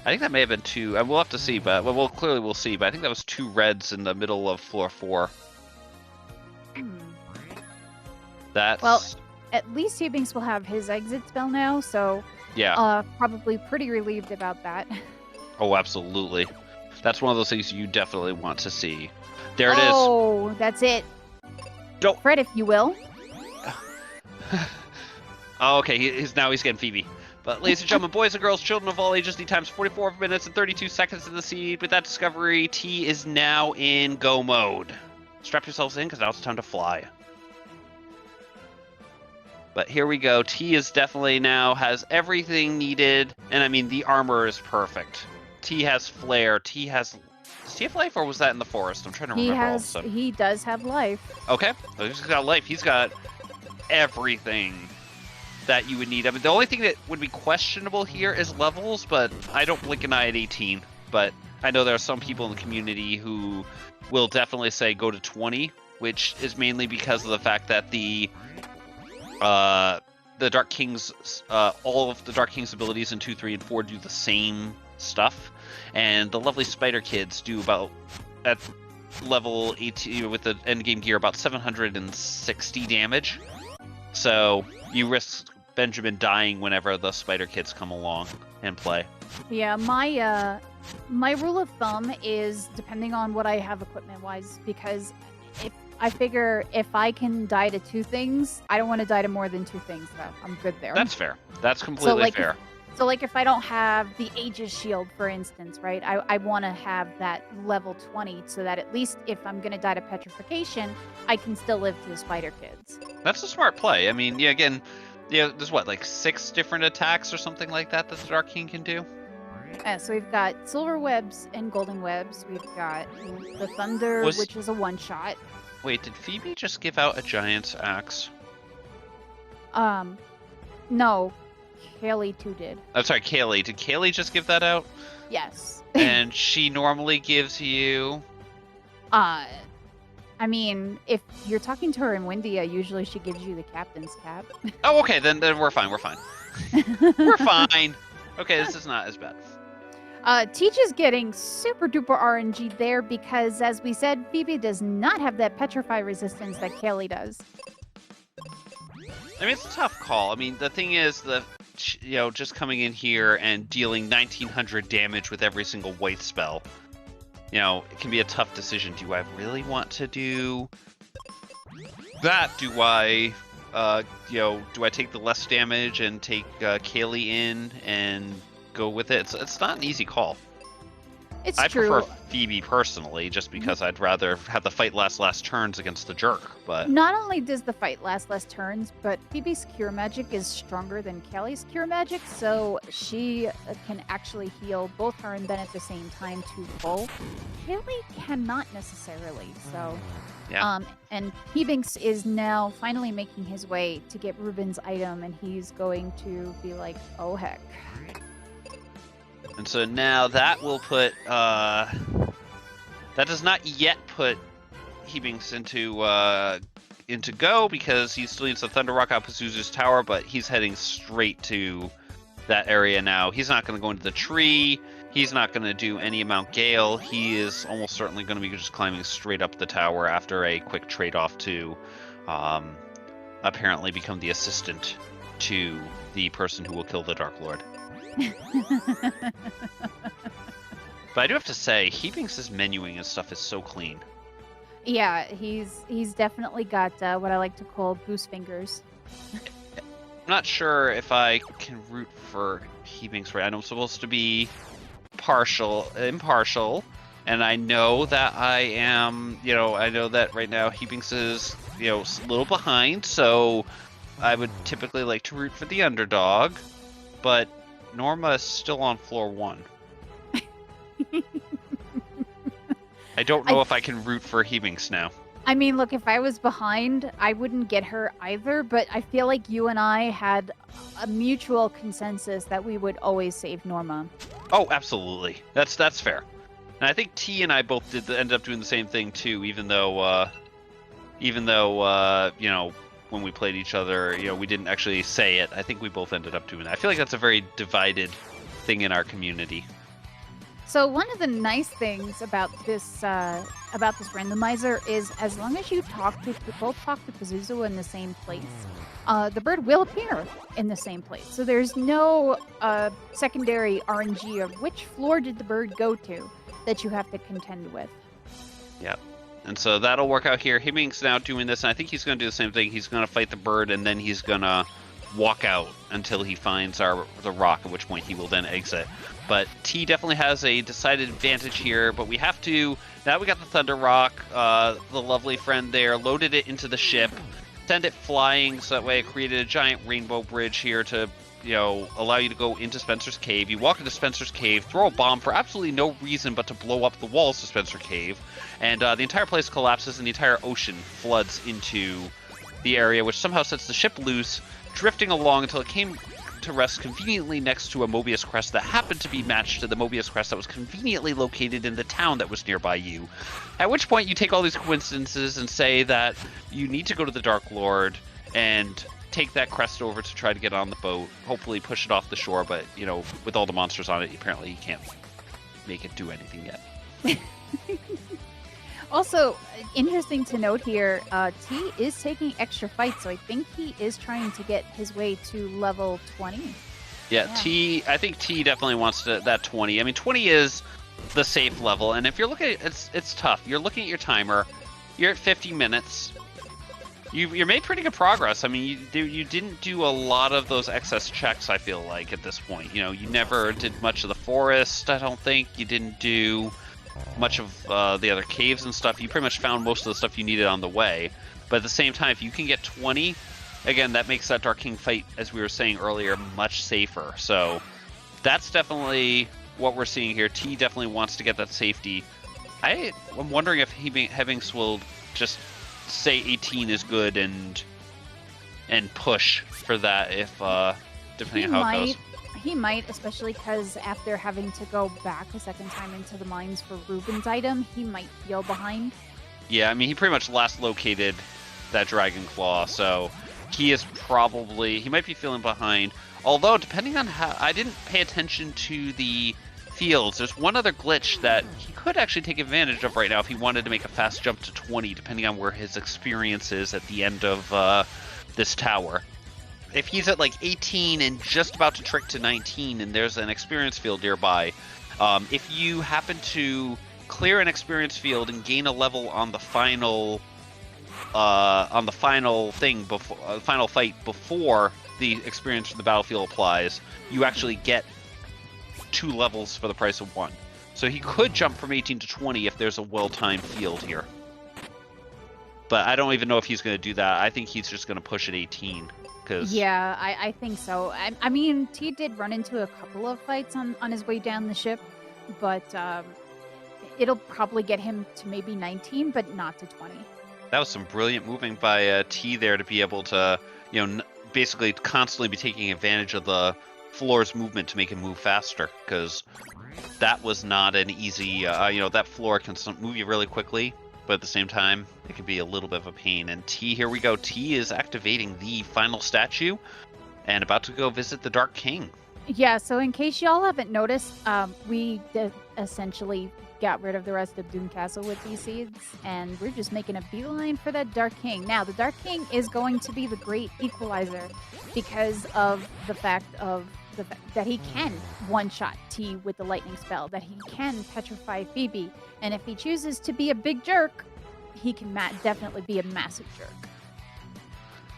I think that may have been 2. And we'll have to see, but we'll see. But I think that was 2 reds in the middle of floor 4. That's well. At least Hebinx will have his exit spell now, so yeah, probably pretty relieved about that. Oh, absolutely. That's one of those things you definitely want to see. There it is. Oh, that's it. Don't Fred, if you will. Oh, okay. He's getting Phoebe. But ladies and gentlemen, boys and girls, children of all ages, need times 44 minutes and 32 seconds in the seed. With that discovery, T is now in go mode. Strap yourselves in, because now it's time to fly. But here we go. T is definitely now has everything needed. And I mean, the armor is perfect. T has flare. Does T have life, or was that in the forest? I'm trying to remember all of a sudden. He does have life. Okay. So he's got life. He's got everything that you would need. I mean, the only thing that would be questionable here is levels, but I don't blink an eye at 18. But I know there are some people in the community who will definitely say go to 20, which is mainly because of the fact that the Dark King's, all of the Dark King's abilities in 2, 3, and 4 do the same stuff, and the lovely Spider Kids do about, at level 18 with the endgame gear, about 760 damage. So you risk Benjamin dying whenever the Spider Kids come along and play. Yeah, my rule of thumb is depending on what I have equipment-wise, because I figure if I can die to 2 things, I don't want to die to more than 2 things, though. I'm good there. That's fair. That's completely fair. So, like, if I don't have the Aegis Shield, for instance, right, I want to have that level 20 so that at least if I'm going to die to Petrification, I can still live to the Spider Kids. That's a smart play. I mean, yeah, again, there's what, like 6 different attacks or something like that the Dark King can do? So we've got Silver Webs and Golden Webs. We've got the Thunder, which is a one-shot. Wait, did Phoebe just give out a Giant's Axe? No. Kaylee too did. I'm sorry, Kaylee. Did Kaylee just give that out? Yes. And she normally gives you... I mean, if you're talking to her in Windia, usually she gives you the Captain's Cap. Oh, okay, then we're fine, we're fine. We're fine. Okay, this is not as bad. Teach is getting super duper RNG there because, as we said, Phoebe does not have that Petrify resistance that Kaylee does. I mean, it's a tough call. I mean, the thing is, just coming in here and dealing 1900 damage with every single white spell, it can be a tough decision. Do I really want to do that? Do I take the less damage and take Kaylee in and go with it? It's not an easy call. It's I true. prefer Phoebe personally, just because I'd rather have the fight last turns against the jerk. But not only does the fight last turns, but Phoebe's cure magic is stronger than Kelly's cure magic, so she can actually heal both her and Ben at the same time to full. Kelly cannot necessarily. So, yeah. And Hebinx is now finally making his way to get Ruben's item, and he's going to be like, "Oh heck." And so now that will put, that does not yet put Hebinx into go, because he still needs the Thunder Rock out Pazuzu's tower, but he's heading straight to that area now. He's not going to go into the tree. He's not going to do any amount Gale. He is almost certainly going to be just climbing straight up the tower after a quick trade-off to apparently become the assistant to the person who will kill the Dark Lord. But I do have to say, Hebinx's menuing and stuff is so clean. Yeah, he's definitely got what I like to call goose fingers. I'm not sure if I can root for Hebinx right. I know I'm supposed to be impartial, and I know that I am, I know that right now Hebinx is, a little behind, so I would typically like to root for the underdog, but Norma is still on floor 1. I don't know if I can root for Hebinx now. I mean, look, if I was behind, I wouldn't get her either, but I feel like you and I had a mutual consensus that we would always save Norma. Oh, absolutely. That's fair. And I think T and I both ended up doing the same thing too, even though you know, when we played each other, you know, we didn't actually say it. I think we both ended up doing that. I feel like that's a very divided thing in our community. So one of the nice things about this randomizer is as long as you both talk to Pazuzu in the same place, the bird will appear in the same place. So there's no secondary RNG of which floor did the bird go to that you have to contend with. Yep. And so that'll work out here. Hebinx now doing this, and I think he's going to do the same thing. He's going to fight the bird, and then he's going to walk out until he finds the rock, at which point he will then exit. But T definitely has a decided advantage here, but we have to... Now we got the Thunder Rock, the lovely friend there, loaded it into the ship, send it flying, so that way it created a giant rainbow bridge here to, you know, allow you to go into Spencer's Cave. You walk into Spencer's Cave, throw a bomb for absolutely no reason but to blow up the walls of Spencer Cave, and the entire place collapses and the entire ocean floods into the area, which somehow sets the ship loose, drifting along until it came to rest conveniently next to a Mobius crest that happened to be matched to the Mobius crest that was conveniently located in the town that was nearby you. At which point you take all these coincidences and say that you need to go to the Dark Lord and take that crest over to try to get on the boat, hopefully push it off the shore, but, you know, with all the monsters on it, apparently you can't make it do anything yet. Also, interesting to note here, T is taking extra fights, so I think he is trying to get his way to level 20. Yeah, I think T definitely wants that 20. I mean, 20 is the safe level, and if you're looking at it's tough. You're looking at your timer. You're at 50 minutes. You made pretty good progress. I mean, you didn't do a lot of those excess checks, I feel like, at this point. You know, you never did much of the forest, I don't think. You didn't do much of the other caves and stuff. You pretty much found most of the stuff you needed on the way. But at the same time, if you can get 20, again, that makes that Dark King fight, as we were saying earlier, much safer. So that's definitely what we're seeing here. T definitely wants to get that safety. I'm wondering if Hebinx will just say 18 is good and push for that, if depending on how it goes. He might, especially because after having to go back a second time into the mines for Ruben's item, he might feel behind. Yeah, I mean, he pretty much last located that Dragon Claw, so he might be feeling behind. Although, depending on how... I didn't pay attention to the fields. There's one other glitch that he could actually take advantage of right now if he wanted to make a fast jump to 20, depending on where his experience is at the end of this tower. If he's at like 18 and just about to trick to 19 and there's an experience field nearby, if you happen to clear an experience field and gain a level on the final final fight before the experience from the battlefield applies, you actually get 2 levels for the price of 1. So he could jump from 18 to 20 if there's a well-timed field here. But I don't even know if he's going to do that. I think he's just going to push at 18. Yeah, I think so. I mean, T did run into a couple of fights on his way down the ship, but it'll probably get him to maybe 19, but not to 20. That was some brilliant moving by T there to be able to, you know, basically constantly be taking advantage of the floor's movement to make him move faster, because that was not an easy, you know, that floor can move you really quickly, but at the same time, it can be a little bit of a pain. And T, here we go. T is activating the final statue and about to go visit the Dark King. Yeah, so in case y'all haven't noticed, we essentially got rid of the rest of Doom Castle with these seeds, and we're just making a beeline for that Dark King. Now, the Dark King is going to be the great equalizer because of the fact that he can one-shot T with the lightning spell, that he can petrify Phoebe, and if he chooses to be a big jerk, he can definitely be a massive jerk.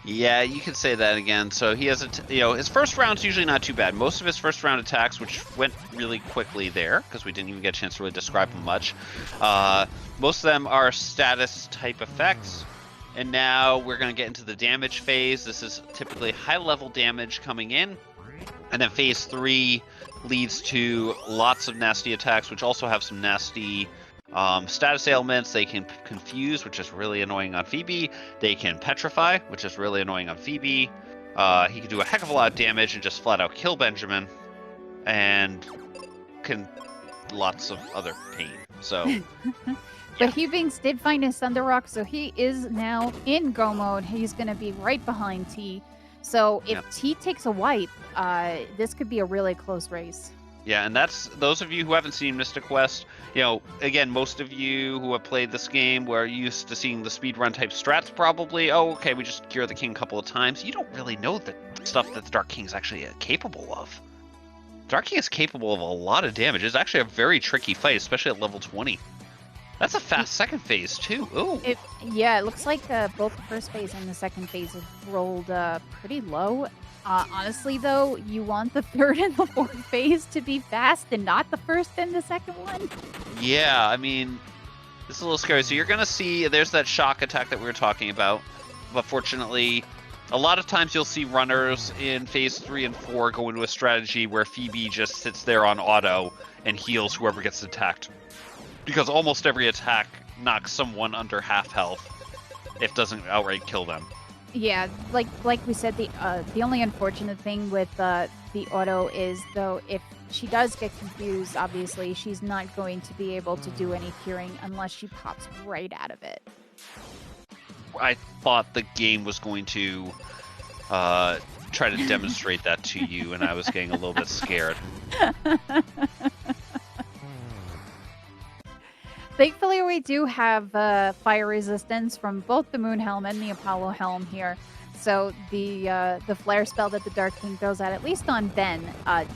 Yeah, you could say that again. So he has his first round's usually not too bad. Most of his first round attacks, which went really quickly there, because we didn't even get a chance to really describe them much, most of them are status type effects. And now we're going to get into the damage phase. This is typically high level damage coming in. And then phase 3 leads to lots of nasty attacks, which also have some nasty status ailments. They can confuse, which is really annoying on Phoebe. They can petrify, which is really annoying on Phoebe. He can do a heck of a lot of damage and just flat out kill Benjamin. And can lots of other pain. So But Hebinx did find his Thunder Rock, so he is now in go mode. He's going to be right behind T. So if T takes a wipe, this could be a really close race. Yeah, and that's those of you who haven't seen Mystic Quest. You know, again, most of you who have played this game were used to seeing the speedrun type strats probably. Oh, okay, we just cure the king a couple of times. You don't really know the stuff that the Dark King's actually capable of. Dark King is capable of a lot of damage. It's actually a very tricky fight, especially at level 20. That's a fast second phase, too. Ooh. It looks like both the first phase and the second phase have rolled pretty low. Honestly, though, you want the third and the fourth phase to be fast and not the first and the second one. Yeah, I mean, this is a little scary. So you're going to see there's that shock attack that we were talking about. But fortunately, a lot of times you'll see runners in phase 3 and 4 go into a strategy where Phoebe just sits there on auto and heals whoever gets attacked. Because almost every attack knocks someone under half health, if it doesn't outright kill them. Yeah, like we said, the only unfortunate thing with the auto is, though, if she does get confused, obviously, she's not going to be able to do any curing unless she pops right out of it. I thought the game was going to try to demonstrate that to you, and I was getting a little bit scared. Thankfully, we do have fire resistance from both the Moon Helm and the Apollo Helm here. So the flare spell that the Dark King throws at least on Ben,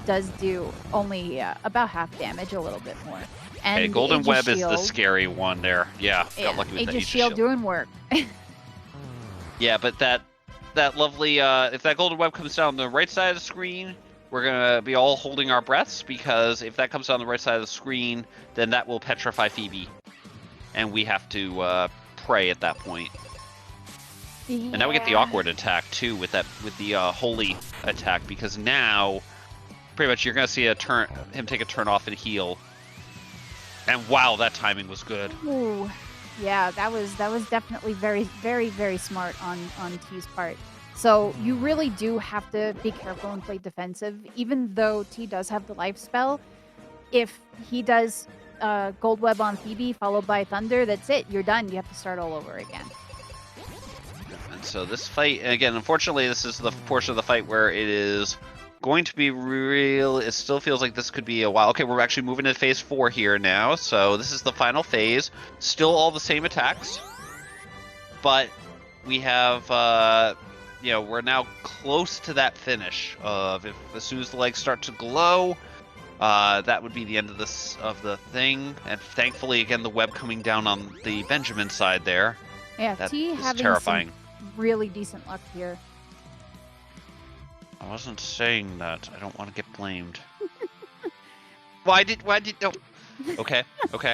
does do only about half damage, a little bit more. And hey, Golden Web is the scary one there. Yeah, got lucky with Aegis that Aegis Shield doing work. Yeah, but that lovely, if that Golden Web comes down the right side of the screen, we're going to be all holding our breaths, because if that comes down the right side of the screen, then that will petrify Phoebe. And we have to pray at that point. Yeah. And now we get the awkward attack, too, with the holy attack, because now, pretty much, you're going to see him take a turn off and heal. And wow, that timing was good. Ooh. Yeah, that was definitely very, very, very smart on T's part. So you really do have to be careful and play defensive. Even though T does have the life spell, if he does Gold Web on Phoebe followed by Thunder, that's it. You're done. You have to start all over again. And so this fight, again, unfortunately, this is the portion of the fight where it is going to be real. It still feels like this could be a while. Okay, we're actually moving to phase 4 here now. So this is the final phase. Still all the same attacks. But we have... we're now close to that finish of as soon as the legs start to glow, that would be the end of the thing. And thankfully, again, the web coming down on the Benjamin side there. Yeah, that T is having terrifying. Some really decent luck here. I wasn't saying that. I don't want to get blamed. Why did no? Okay.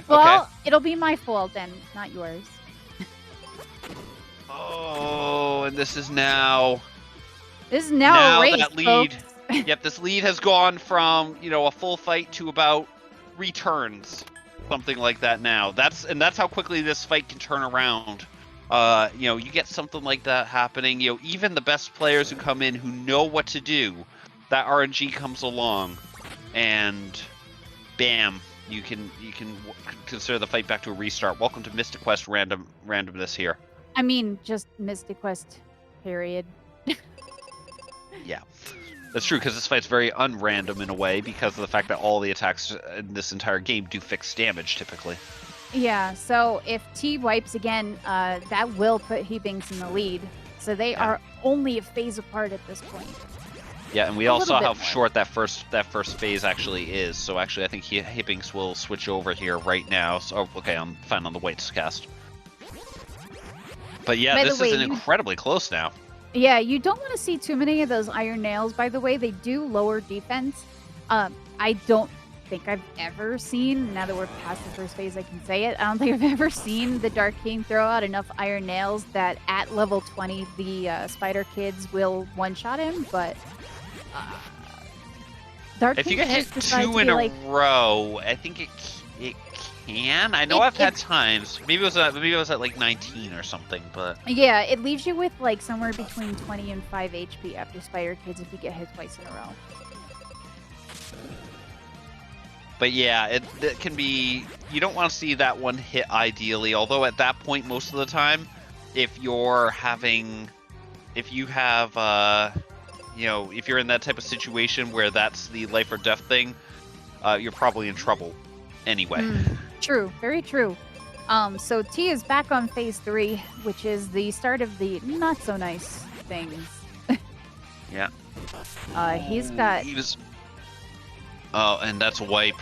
Well, it'll be my fault then, not yours. Oh, and this is now a race, that lead. Folks. Yep, this lead has gone from, a full fight to about 3 turns, something like that now. That's how quickly this fight can turn around. You get something like that happening. Even the best players who come in who know what to do, that RNG comes along, and bam, you can consider the fight back to a restart. Welcome to Mystic Quest randomness here. I mean, just Mystic Quest, period. Yeah, that's true, because this fight's very unrandom in a way, because of the fact that all the attacks in this entire game do fixed damage, typically. Yeah, so if T wipes again, that will put Hebinx in the lead. So they are only a phase apart at this point. Yeah, and we all saw how short that first phase actually is. So actually, I think Hebinx will switch over here right now. So okay, I'm fine on the White's cast. But yeah, this is incredibly close now. Yeah, you don't want to see too many of those iron nails, by the way. They do lower defense. I don't think I've ever seen, now that we're past the first phase, I can say it, I don't think I've ever seen the Dark King throw out enough iron nails that at level 20, the Spider Kids will one-shot him, but Dark If you King get hit just decides 2 to in be a like, row, I think it can. I know I've had times. Maybe it was at like 19 or something, but yeah, it leaves you with like somewhere between 20 and 5 HP after Spider Kids if you get hit twice in a row. But yeah, it can be. You don't want to see that one hit ideally. Although at that point, most of the time, if you have, if you're in that type of situation where that's the life or death thing, you're probably in trouble anyway. True, very true. So T is back on phase 3, which is the start of the not so nice things. Yeah. He's got. He was. Oh, and that's a wipe.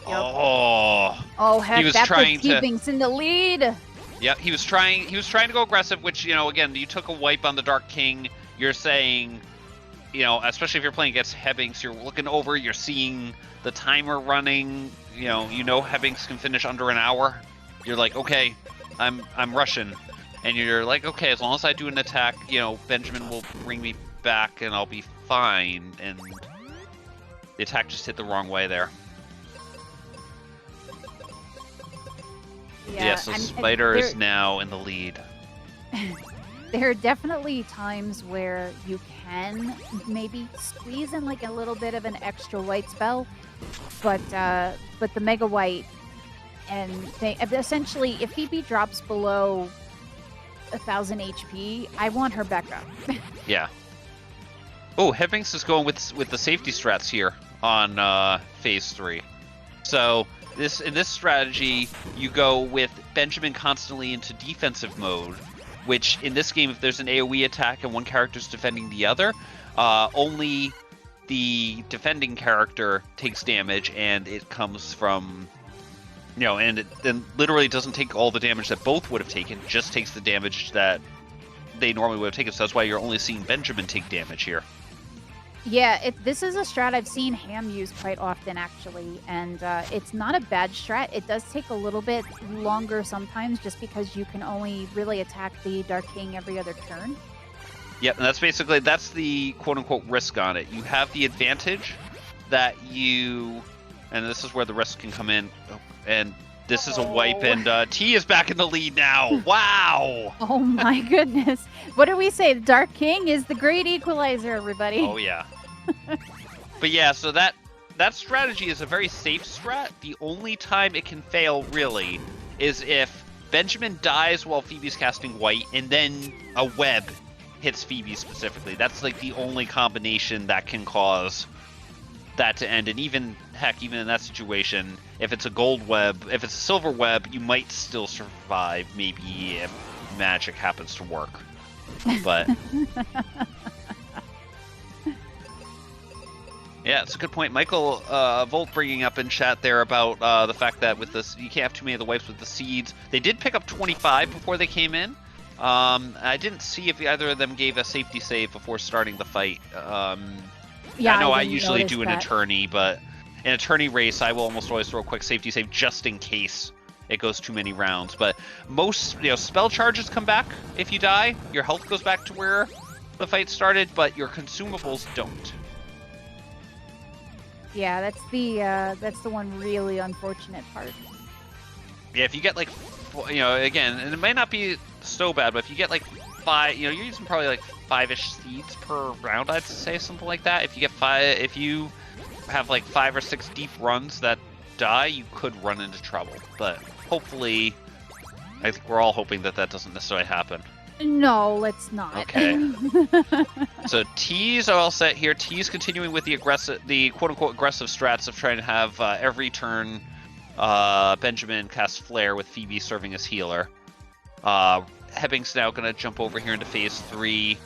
Yep. Oh, heck, he was that trying puts Hebinx in the lead. Yeah, he was trying to go aggressive, which, again, you took a wipe on the Dark King. You're saying, especially if you're playing against Hebinx, you're looking over, you're seeing the timer running, Hebinx can finish under an hour. You're like, okay, I'm rushing. And you're like, okay, as long as I do an attack, Benjamin will bring me back and I'll be fine. And the attack just hit the wrong way there. Yeah, so Spider is now in the lead. There are definitely times where you can maybe squeeze in like a little bit of an extra white spell, but the Mega White, and essentially, if Phoebe drops below 1,000 HP, I want her back up. Yeah. Oh, Hebinx is going with the safety strats here on phase 3. So in this strategy, you go with Benjamin constantly into defensive mode, which in this game, if there's an AoE attack and one character's defending the other, only the defending character takes damage, and it comes from, and it then literally doesn't take all the damage that both would have taken, just takes the damage that they normally would have taken. So that's why you're only seeing Benjamin take damage here. Yeah, this is a strat I've seen Ham use quite often, actually, and it's not a bad strat. It does take a little bit longer sometimes, just because you can only really attack the Dark King every other turn. Yep, and that's the quote-unquote risk on it. You have the advantage that and this is where the risk can come in, and this is a wipe, and T is back in the lead now. Wow! Oh my goodness. What do we say? The Dark King is the great equalizer, everybody. Oh, yeah. But yeah, so that strategy is a very safe strat. The only time it can fail, really, is if Benjamin dies while Phoebe's casting white, and then a web hits Phoebe specifically. That's like the only combination that can cause that to end. And even in that situation, if it's a gold web, if it's a silver web, you might still survive, maybe if magic happens to work. But yeah, it's a good point. Michael Volt bringing up in chat there about the fact that with this, you can't have too many of the wipes with the seeds. They did pick up 25 before they came in. I didn't see if either of them gave a safety save before starting the fight. Yeah, I know I didn't usually notice do an that. attorney, but in attorney race, I will almost always throw a quick safety save just in case it goes too many rounds. But most, spell charges come back if you die. Your health goes back to where the fight started, but your consumables don't. Yeah, that's the one really unfortunate part. Yeah, if you get again, and it might not be so bad, but if you get 5, you're using probably 5-ish seeds per round, I'd say, something like that. If you get 5, if you have 5 or 6 deep runs that die, you could run into trouble. But hopefully, I think we're all hoping that doesn't necessarily happen. No, let's not. Okay. So T's are all set here. T's continuing with the quote-unquote aggressive strats of trying to have every turn Benjamin cast Flare with Phoebe serving as healer. Hebinx now going to jump over here into phase 3.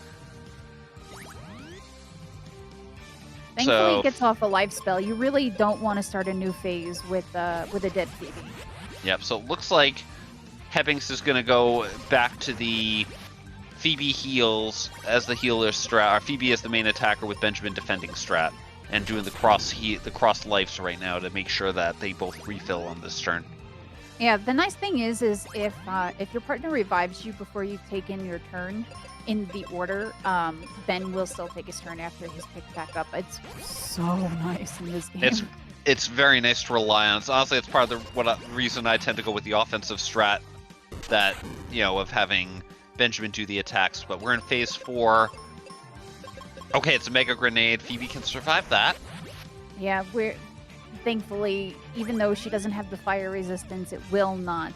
Thankfully, it gets off a life spell. You really don't want to start a new phase with a dead Phoebe. Yep, so it looks like Hebinx is going to go back to the Phoebe heals as the healer strat, or Phoebe as the main attacker with Benjamin defending strat, and doing the cross lives right now to make sure that they both refill on this turn. Yeah, the nice thing is if your partner revives you before you've taken your turn, in the order, Ben will still take his turn after he's picked back up. It's so nice in this game. It's very nice to rely on. Honestly, it's part of the reason I tend to go with the offensive strat that, of having Benjamin do the attacks. But we're in phase 4. Okay, it's a Mega Grenade. Phoebe can survive that. Yeah, we're thankfully, even though she doesn't have the fire resistance, it will not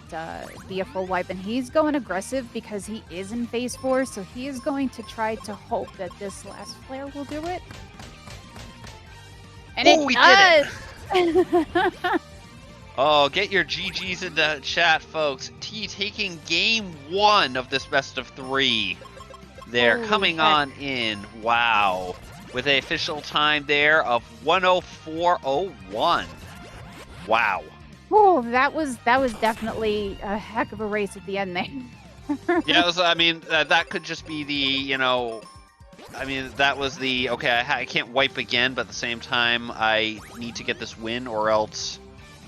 be a full wipe. And he's going aggressive because he is in phase 4, so he is going to try to hope that this last flare will do it. And it does! Oh, get your GGs in the chat, folks. T taking game 1 of this best of 3. They're coming on in. Wow. With an official time there of 1:04:01. Wow. Oh, that was definitely a heck of a race at the end there. Yeah, that could just be the, that was the, okay, I can't wipe again, but at the same time, I need to get this win, or else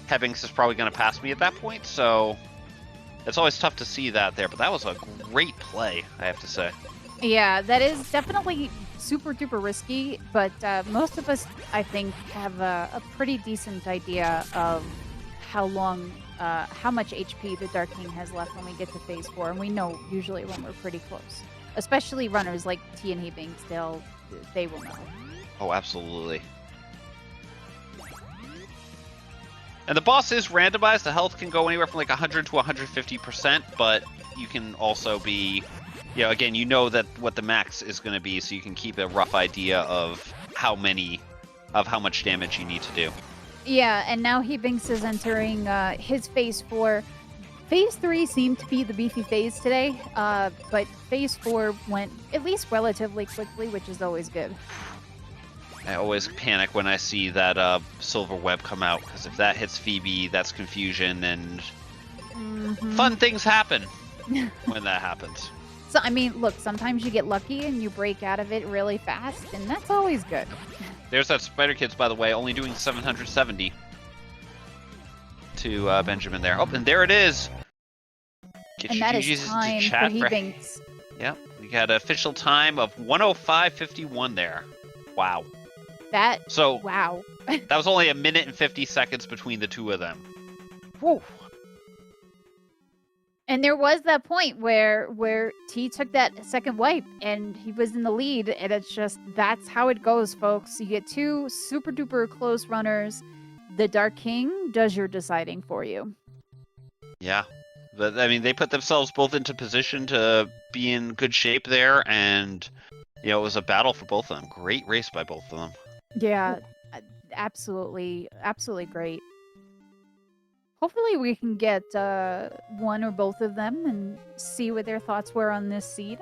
Hebinx is probably going to pass me at that point, so it's always tough to see that there, but that was a great play, I have to say. Yeah, that is definitely super duper risky, but most of us, I think, have a pretty decent idea of how much HP the Dark King has left when we get to phase 4, and we know usually when we're pretty close. Especially runners like T and Hebinx, they will know. Oh, absolutely. And the boss is randomized. The health can go anywhere from like 100 to 150%, but you can also be, again, that what the max is going to be, so you can keep a rough idea of how much damage you need to do. Yeah, and now Hebinx is entering his phase 4. Phase 3 seemed to be the beefy phase today, but phase 4 went at least relatively quickly, which is always good. I always panic when I see that silver web come out, because if that hits Phoebe, that's confusion, and fun things happen when that happens. So, look, sometimes you get lucky and you break out of it really fast, and that's always good. There's that Spider Kids, by the way, only doing 770 to Benjamin there. Oh, and there it is. Get and that is time for Hebinx. Yep, we got an official time of 1:05:51 there. Wow. Wow. That was only 1 minute and 50 seconds between the two of them. Whew. And there was that point where T took that second wipe and he was in the lead, and it's just, that's how it goes, folks. You get two super duper close runners. The Dark King does your deciding for you. Yeah. But, they put themselves both into position to be in good shape there, and, it was a battle for both of them. Great race by both of them. Yeah, absolutely. Absolutely great. Hopefully we can get one or both of them and see what their thoughts were on this seed.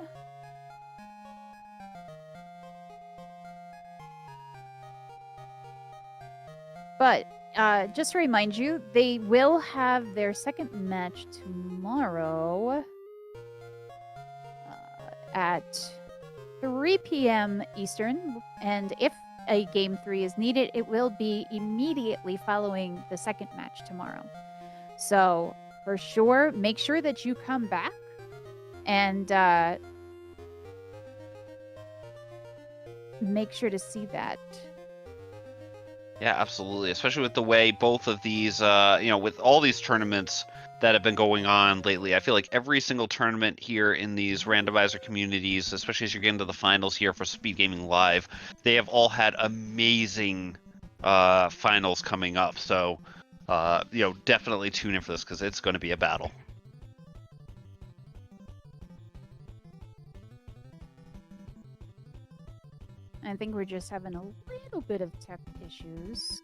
But just to remind you, they will have their second match tomorrow at 3 p.m. Eastern. And if a Game 3 is needed, it will be immediately following the second match tomorrow. So, for sure, make sure that you come back and make sure to see that. Yeah, absolutely. Especially with the way both of these, with all these tournaments that have been going on lately, I feel like every single tournament here in these randomizer communities, especially as you get into the finals here for Speedgaming Live, they have all had amazing finals coming up. So, definitely tune in for this, because it's going to be a battle. I think we're just having a little bit of tech issues.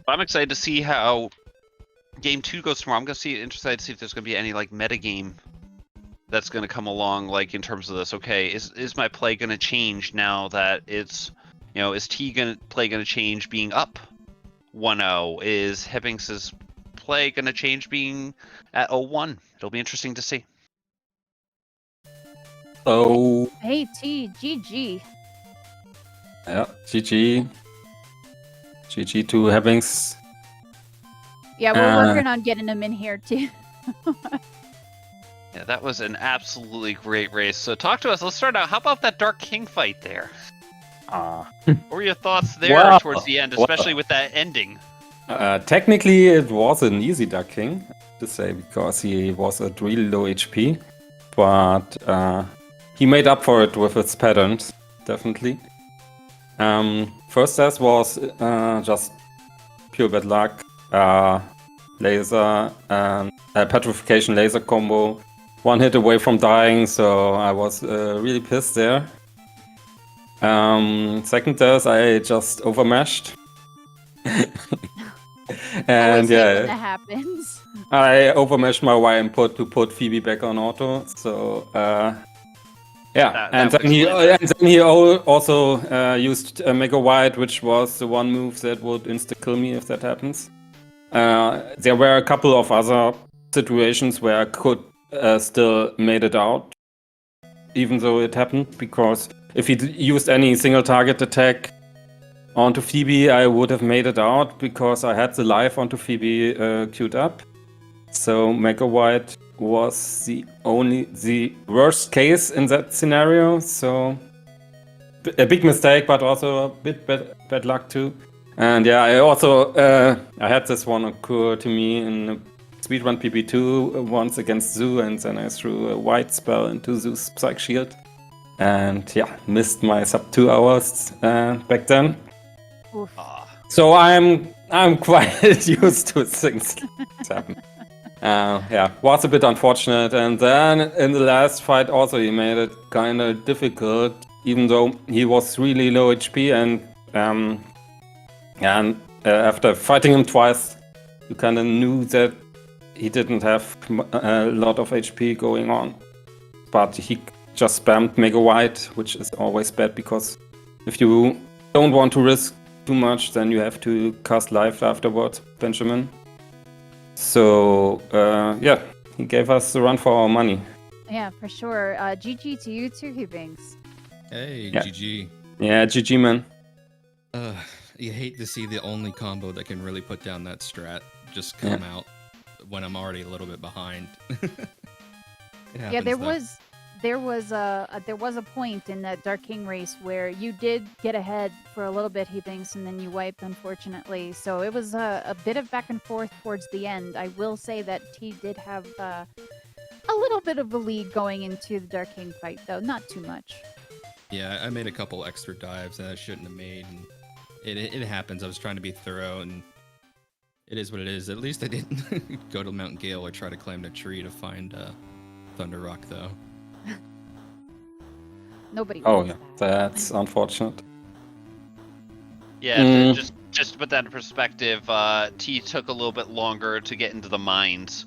I'm excited to see how Game 2 goes tomorrow. I'm interested to see if there's going to be any meta game that's going to come along, in terms of this. Okay, is my play going to change now that it's, is T play going to change being up 1-0? Is Hebinx's play going to change being at 0-1? It'll be interesting to see. Oh. Hey, T, GG. Yeah, GG. GG to Hebinx. Yeah, we're working on getting him in here too. Yeah, that was an absolutely great race. So talk to us. Let's start out. How about that Dark King fight there? What were your thoughts there Wow. towards the end, especially with that ending? Technically, it was an easy Dark King, to say, because he was at really low HP. But he made up for it with his patterns, definitely. First test was just pure bad luck. Laser and petrification laser combo. One hit away from dying, so I was really pissed there. Second test, I just overmashed. And Always hate when yeah, that happens. I overmashed my Y input to put Phoebe back on auto. So yeah, That would explain that. and then he also used Mega White, which was the one move that would insta kill me if that happens. There were a couple of other situations where I could still made it out, even though it happened, because if he used any single target attack onto Phoebe, I would have made it out because I had the life onto Phoebe queued up. So Mega White was the worst case in that scenario. So a big mistake, but also a bit bad luck too. And yeah, I also I had this one occur to me in Speedrun PP2 once against Zoo, and then I threw a white spell into Zoo's Psych Shield. And yeah, missed my sub 2 hours back then. Oof. So I'm quite used to things happen. Yeah, was a bit unfortunate. And then in the last fight also he made it kind of difficult, even though he was really low HP and after fighting him twice, you kind of knew that he didn't have a lot of HP going on. But he just spammed Mega White, which is always bad, because if you don't want to risk too much, then you have to cast life afterwards, Benjamin. So yeah, he gave us the run for our money. Yeah, for sure. GG to you too, Hebinx. Hey, Yeah. GG. Yeah, GG, man. You hate to see the only combo that can really put down that strat just come out when I'm already a little bit behind. Yeah, there was a point in that Dark King race where you did get ahead for a little bit, Hebinx, and then you wiped, unfortunately. So it was a bit of back and forth towards the end. I will say that T did have a little bit of a lead going into the Dark King fight, though, not too much. Yeah, I made a couple extra dives that I shouldn't have made, and it happens. I was trying to be thorough, and it is what it is. At least I didn't go to Mount Gale or try to climb a tree to find Thunder Rock, though. Nobody. Oh wants yeah, that. that's unfortunate. Yeah, just to put that in perspective, T took a little bit longer to get into the mines.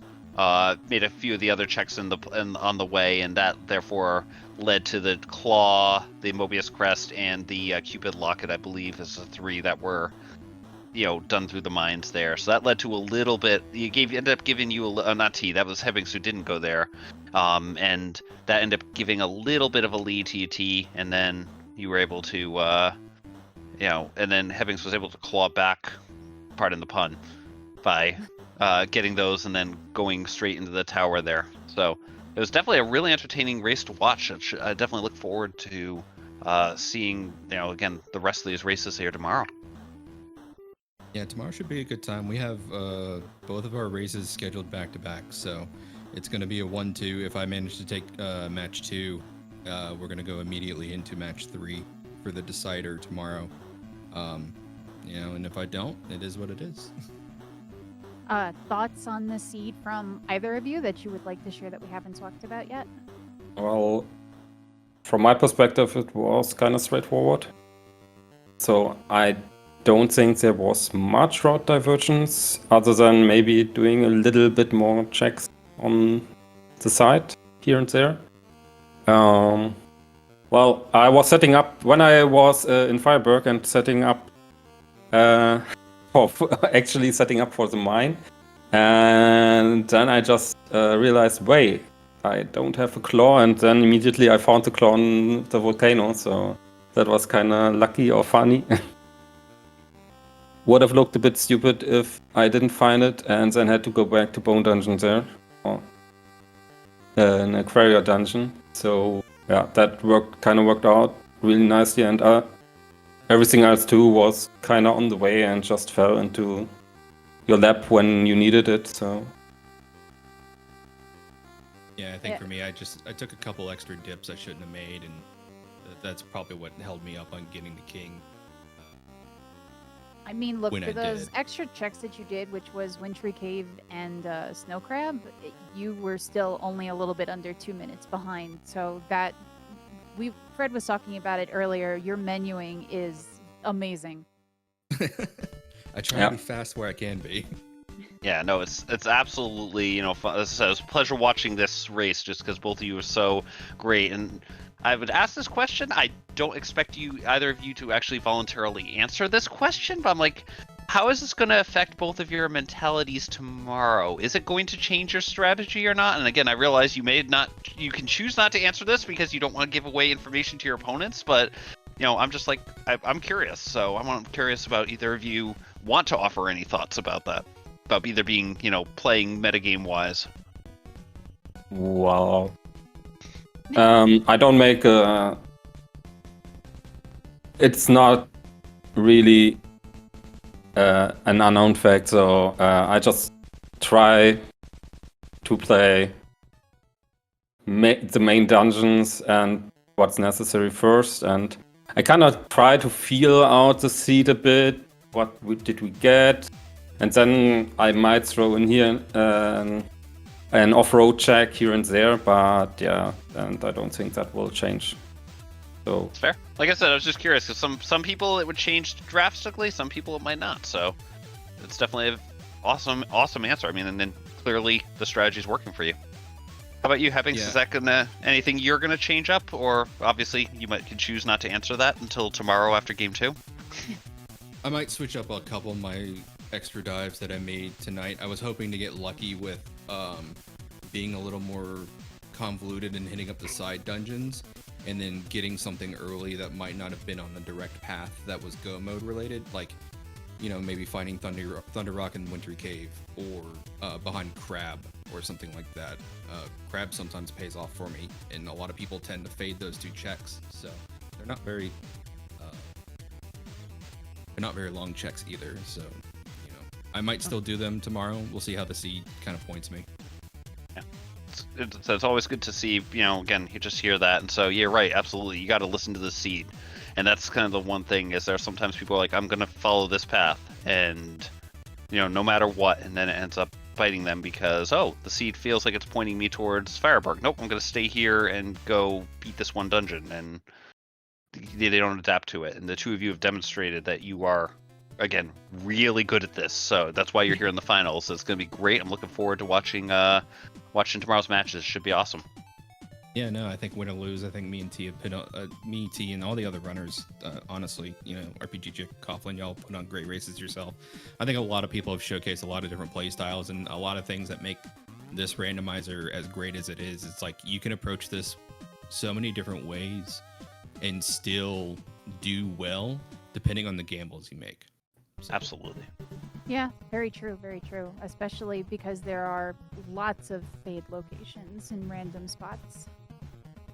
Made a few of the other checks on the way, and that therefore led to the Claw, the Mobius Crest, and the Cupid Locket, I believe, as the three that were, done through the mines there. So that led to a little bit. Ended up giving you not T. That was Hebinx who didn't go there, and that ended up giving a little bit of a lead to you, T, and then you were able to, and then Hebinx was able to claw back, pardon the pun, by getting those and then going straight into the tower there. So it was definitely a really entertaining race to watch. I definitely look forward to seeing, again, the rest of these races here tomorrow. Yeah, tomorrow should be a good time. We have both of our races scheduled back to back, so it's going to be a 1-2. If I manage to take match 2, we're going to go immediately into match 3 for the decider tomorrow. And if I don't, it is what it is. Thoughts on the seed from either of you that you would like to share that we haven't talked about yet? Well, from my perspective, it was kind of straightforward. So I don't think there was much route divergence, other than maybe doing a little bit more checks on the side here and there. Well, I was setting up when I was in Fireberg and setting up actually setting up for the mine, and then I just realized, wait, I don't have a claw, and then immediately I found the claw on the volcano, so that was kind of lucky or funny. Would have looked a bit stupid if I didn't find it and then had to go back to Bone Dungeon there. an Aquaria dungeon. So yeah, that kind of worked out really nicely, and everything else too was kind of on the way and just fell into your lap when you needed it. So Yeah, I think for me, I took a couple extra dips I shouldn't have made, and that's probably what held me up on getting the king. I mean, look, when for I those did. extra checks that you did, which was Wintry Cave and Snow Crab, you were still only a little bit under 2 minutes behind. So that Fred was talking about it earlier. Your menuing is amazing. I try to be fast where I can be. Yeah, no, it's absolutely, you know, fun. As I said, it was a pleasure watching this race just because both of you are so great. And I would ask this question. I don't expect either of you to actually voluntarily answer this question, but I'm like, how is this going to affect both of your mentalities tomorrow? Is it going to change your strategy or not? And again, I realize you can choose not to answer this because you don't want to give away information to your opponents, but you know, I'm just like, I'm curious. So I'm curious about either of you want to offer any thoughts about that, about either being, you know, playing metagame wise. wow. I don't make it's not really an unknown fact, so I just try to play the main dungeons and what's necessary first, and I kind of try to feel out the seed a bit. What did we get? And then I might throw in here an off-road check here and there, but yeah, and I don't think that will change. So It's fair. Like I said, I was just curious because some people it would change drastically, some people it might not. So it's definitely an awesome answer. I mean, and then clearly the strategy is working for you. How about you, Hebinx? Yeah. Is that anything you're gonna change up, or obviously you can choose not to answer that until tomorrow after game 2? I might switch up a couple of my extra dives that I made tonight. I was hoping to get lucky with being a little more convoluted and hitting up the side dungeons, and then getting something early that might not have been on the direct path that was go mode related, like, you know, maybe finding Thunder Rock in Wintry Cave, or behind Crab, or something like that. Crab sometimes pays off for me, and a lot of people tend to fade those 2 checks, so they're not very long checks either. So, you know, I might still do them tomorrow. We'll see how the seed kind of points me. It's always good to see, you know, again, you just hear that. And so, yeah, right, absolutely. You got to listen to the seed. And that's kind of the one thing is there sometimes people are like, I'm going to follow this path. And, you know, no matter what. And then it ends up biting them because, oh, the seed feels like it's pointing me towards Fireberg. Nope, I'm going to stay here and go beat this one dungeon. And they don't adapt to it. And the two of you have demonstrated that you are, again, really good at this. So that's why you're here in the finals. It's going to be great. I'm looking forward to watching tomorrow's matches. Should be awesome. Yeah, no, I think win or lose, I think me and T have put on, me, T, and all the other runners, honestly, you know, RPG Chick, Coughlin, y'all put on great races yourself. I think a lot of people have showcased a lot of different play styles and a lot of things that make this randomizer as great as it is. It's like you can approach this so many different ways and still do well depending on the gambles you make. So. Absolutely. Yeah, very true, very true. Especially because there are lots of fade locations in random spots.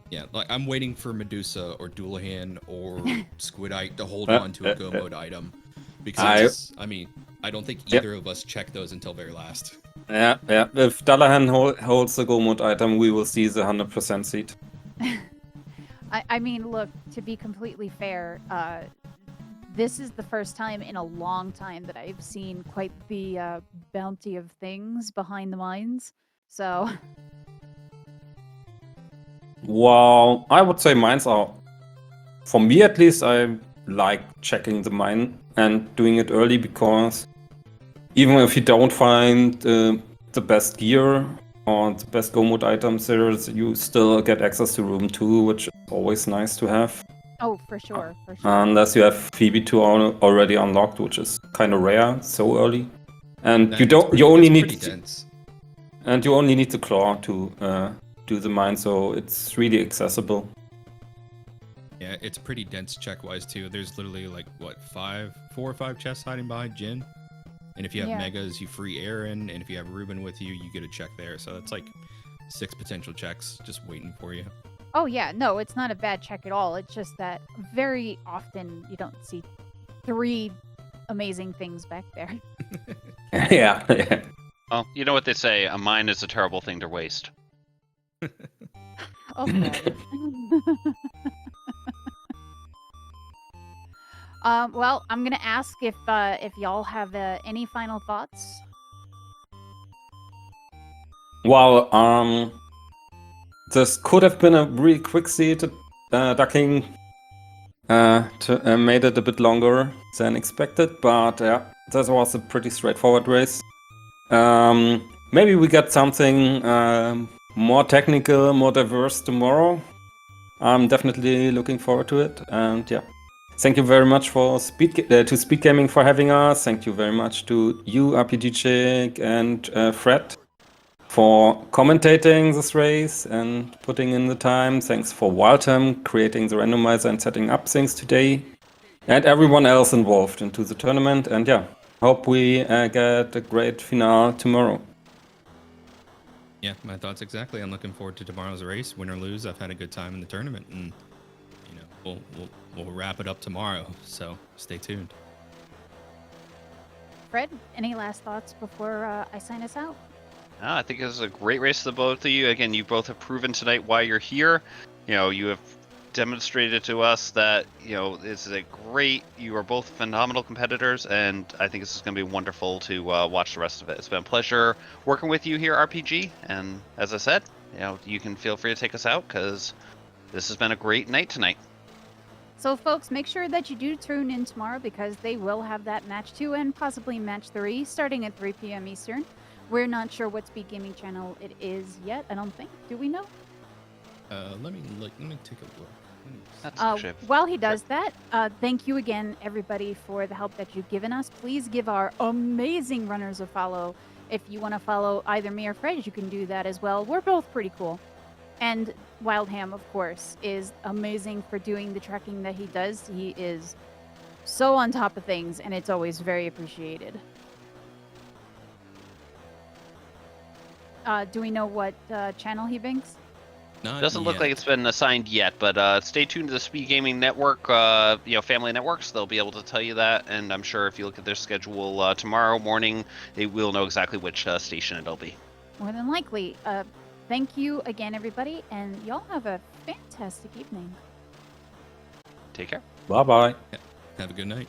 Yeah, like I'm waiting for Medusa or Doulahan or Squidite to hold on to a go mode item. Because, I mean, I don't think either of us check those until very last. Yeah. If Doulahan holds the go mode item, we will see the 100% seed. I mean, look, to be completely fair, this is the first time in a long time that I've seen quite the bounty of things behind the mines. So. Well, I would say mines are, for me at least, I like checking the mine and doing it early because even if you don't find the best gear or the best go mode items, you still get access to room 2, which is always nice to have. Oh, for sure. Unless you have Phoebe 2 already unlocked, which is kind of rare so early. And you only need the claw to do the mine, so it's really accessible. Yeah, it's pretty dense check-wise too. There's literally like what 4 or 5 chests hiding behind Jin, and if you have megas, you free Aaron, and if you have Ruben with you, you get a check there. So it's like 6 potential checks just waiting for you. Oh yeah, no, it's not a bad check at all. It's just that very often you don't see 3 amazing things back there. Yeah. Yeah. Well, you know what they say, a mine is a terrible thing to waste. Oh, Fred. Well, I'm gonna ask if y'all have any final thoughts. Well, this could have been a really quick seat. Ducking made it a bit longer than expected, but yeah, this was a pretty straightforward race. Maybe we get something more technical, more diverse tomorrow. I'm definitely looking forward to it, and yeah. Thank you very much to Speedgaming for having us. Thank you very much to you, RPG Chick, and Fred, for commentating this race and putting in the time. Thanks for Waltham creating the randomizer and setting up things today, and everyone else involved into the tournament. And yeah, hope we get a great finale tomorrow. Yeah, my thoughts exactly. I'm looking forward to tomorrow's race. Win or lose, I've had a good time in the tournament, and you know, we'll wrap it up tomorrow. So stay tuned. Fred, any last thoughts before I sign us out? I think this is a great race to the both of you. Again, you both have proven tonight why you're here. You know, you have demonstrated to us that, you know, this is you are both phenomenal competitors, and I think this is going to be wonderful to watch the rest of it. It's been a pleasure working with you here, RPG, and as I said, you know, you can feel free to take us out, because this has been a great night tonight. So, folks, make sure that you do tune in tomorrow, because they will have that match 2 and possibly match 3 starting at 3 p.m. Eastern. We're not sure what Speedgaming channel it is yet. I don't think. Do we know? Let me take a look. While he does that, thank you again, everybody, for the help that you've given us. Please give our amazing runners a follow. If you want to follow either me or Fred, you can do that as well. We're both pretty cool. And Wildham, of course, is amazing for doing the trekking that he does. He is so on top of things, and it's always very appreciated. Do we know what channel Hebinx? Doesn't look like it's been assigned yet, but stay tuned to the Speedgaming Network, you know, family networks. They'll be able to tell you that, and I'm sure if you look at their schedule tomorrow morning, they will know exactly which station it'll be. More than likely. Thank you again, everybody, and y'all have a fantastic evening. Take care. Bye-bye. Have a good night.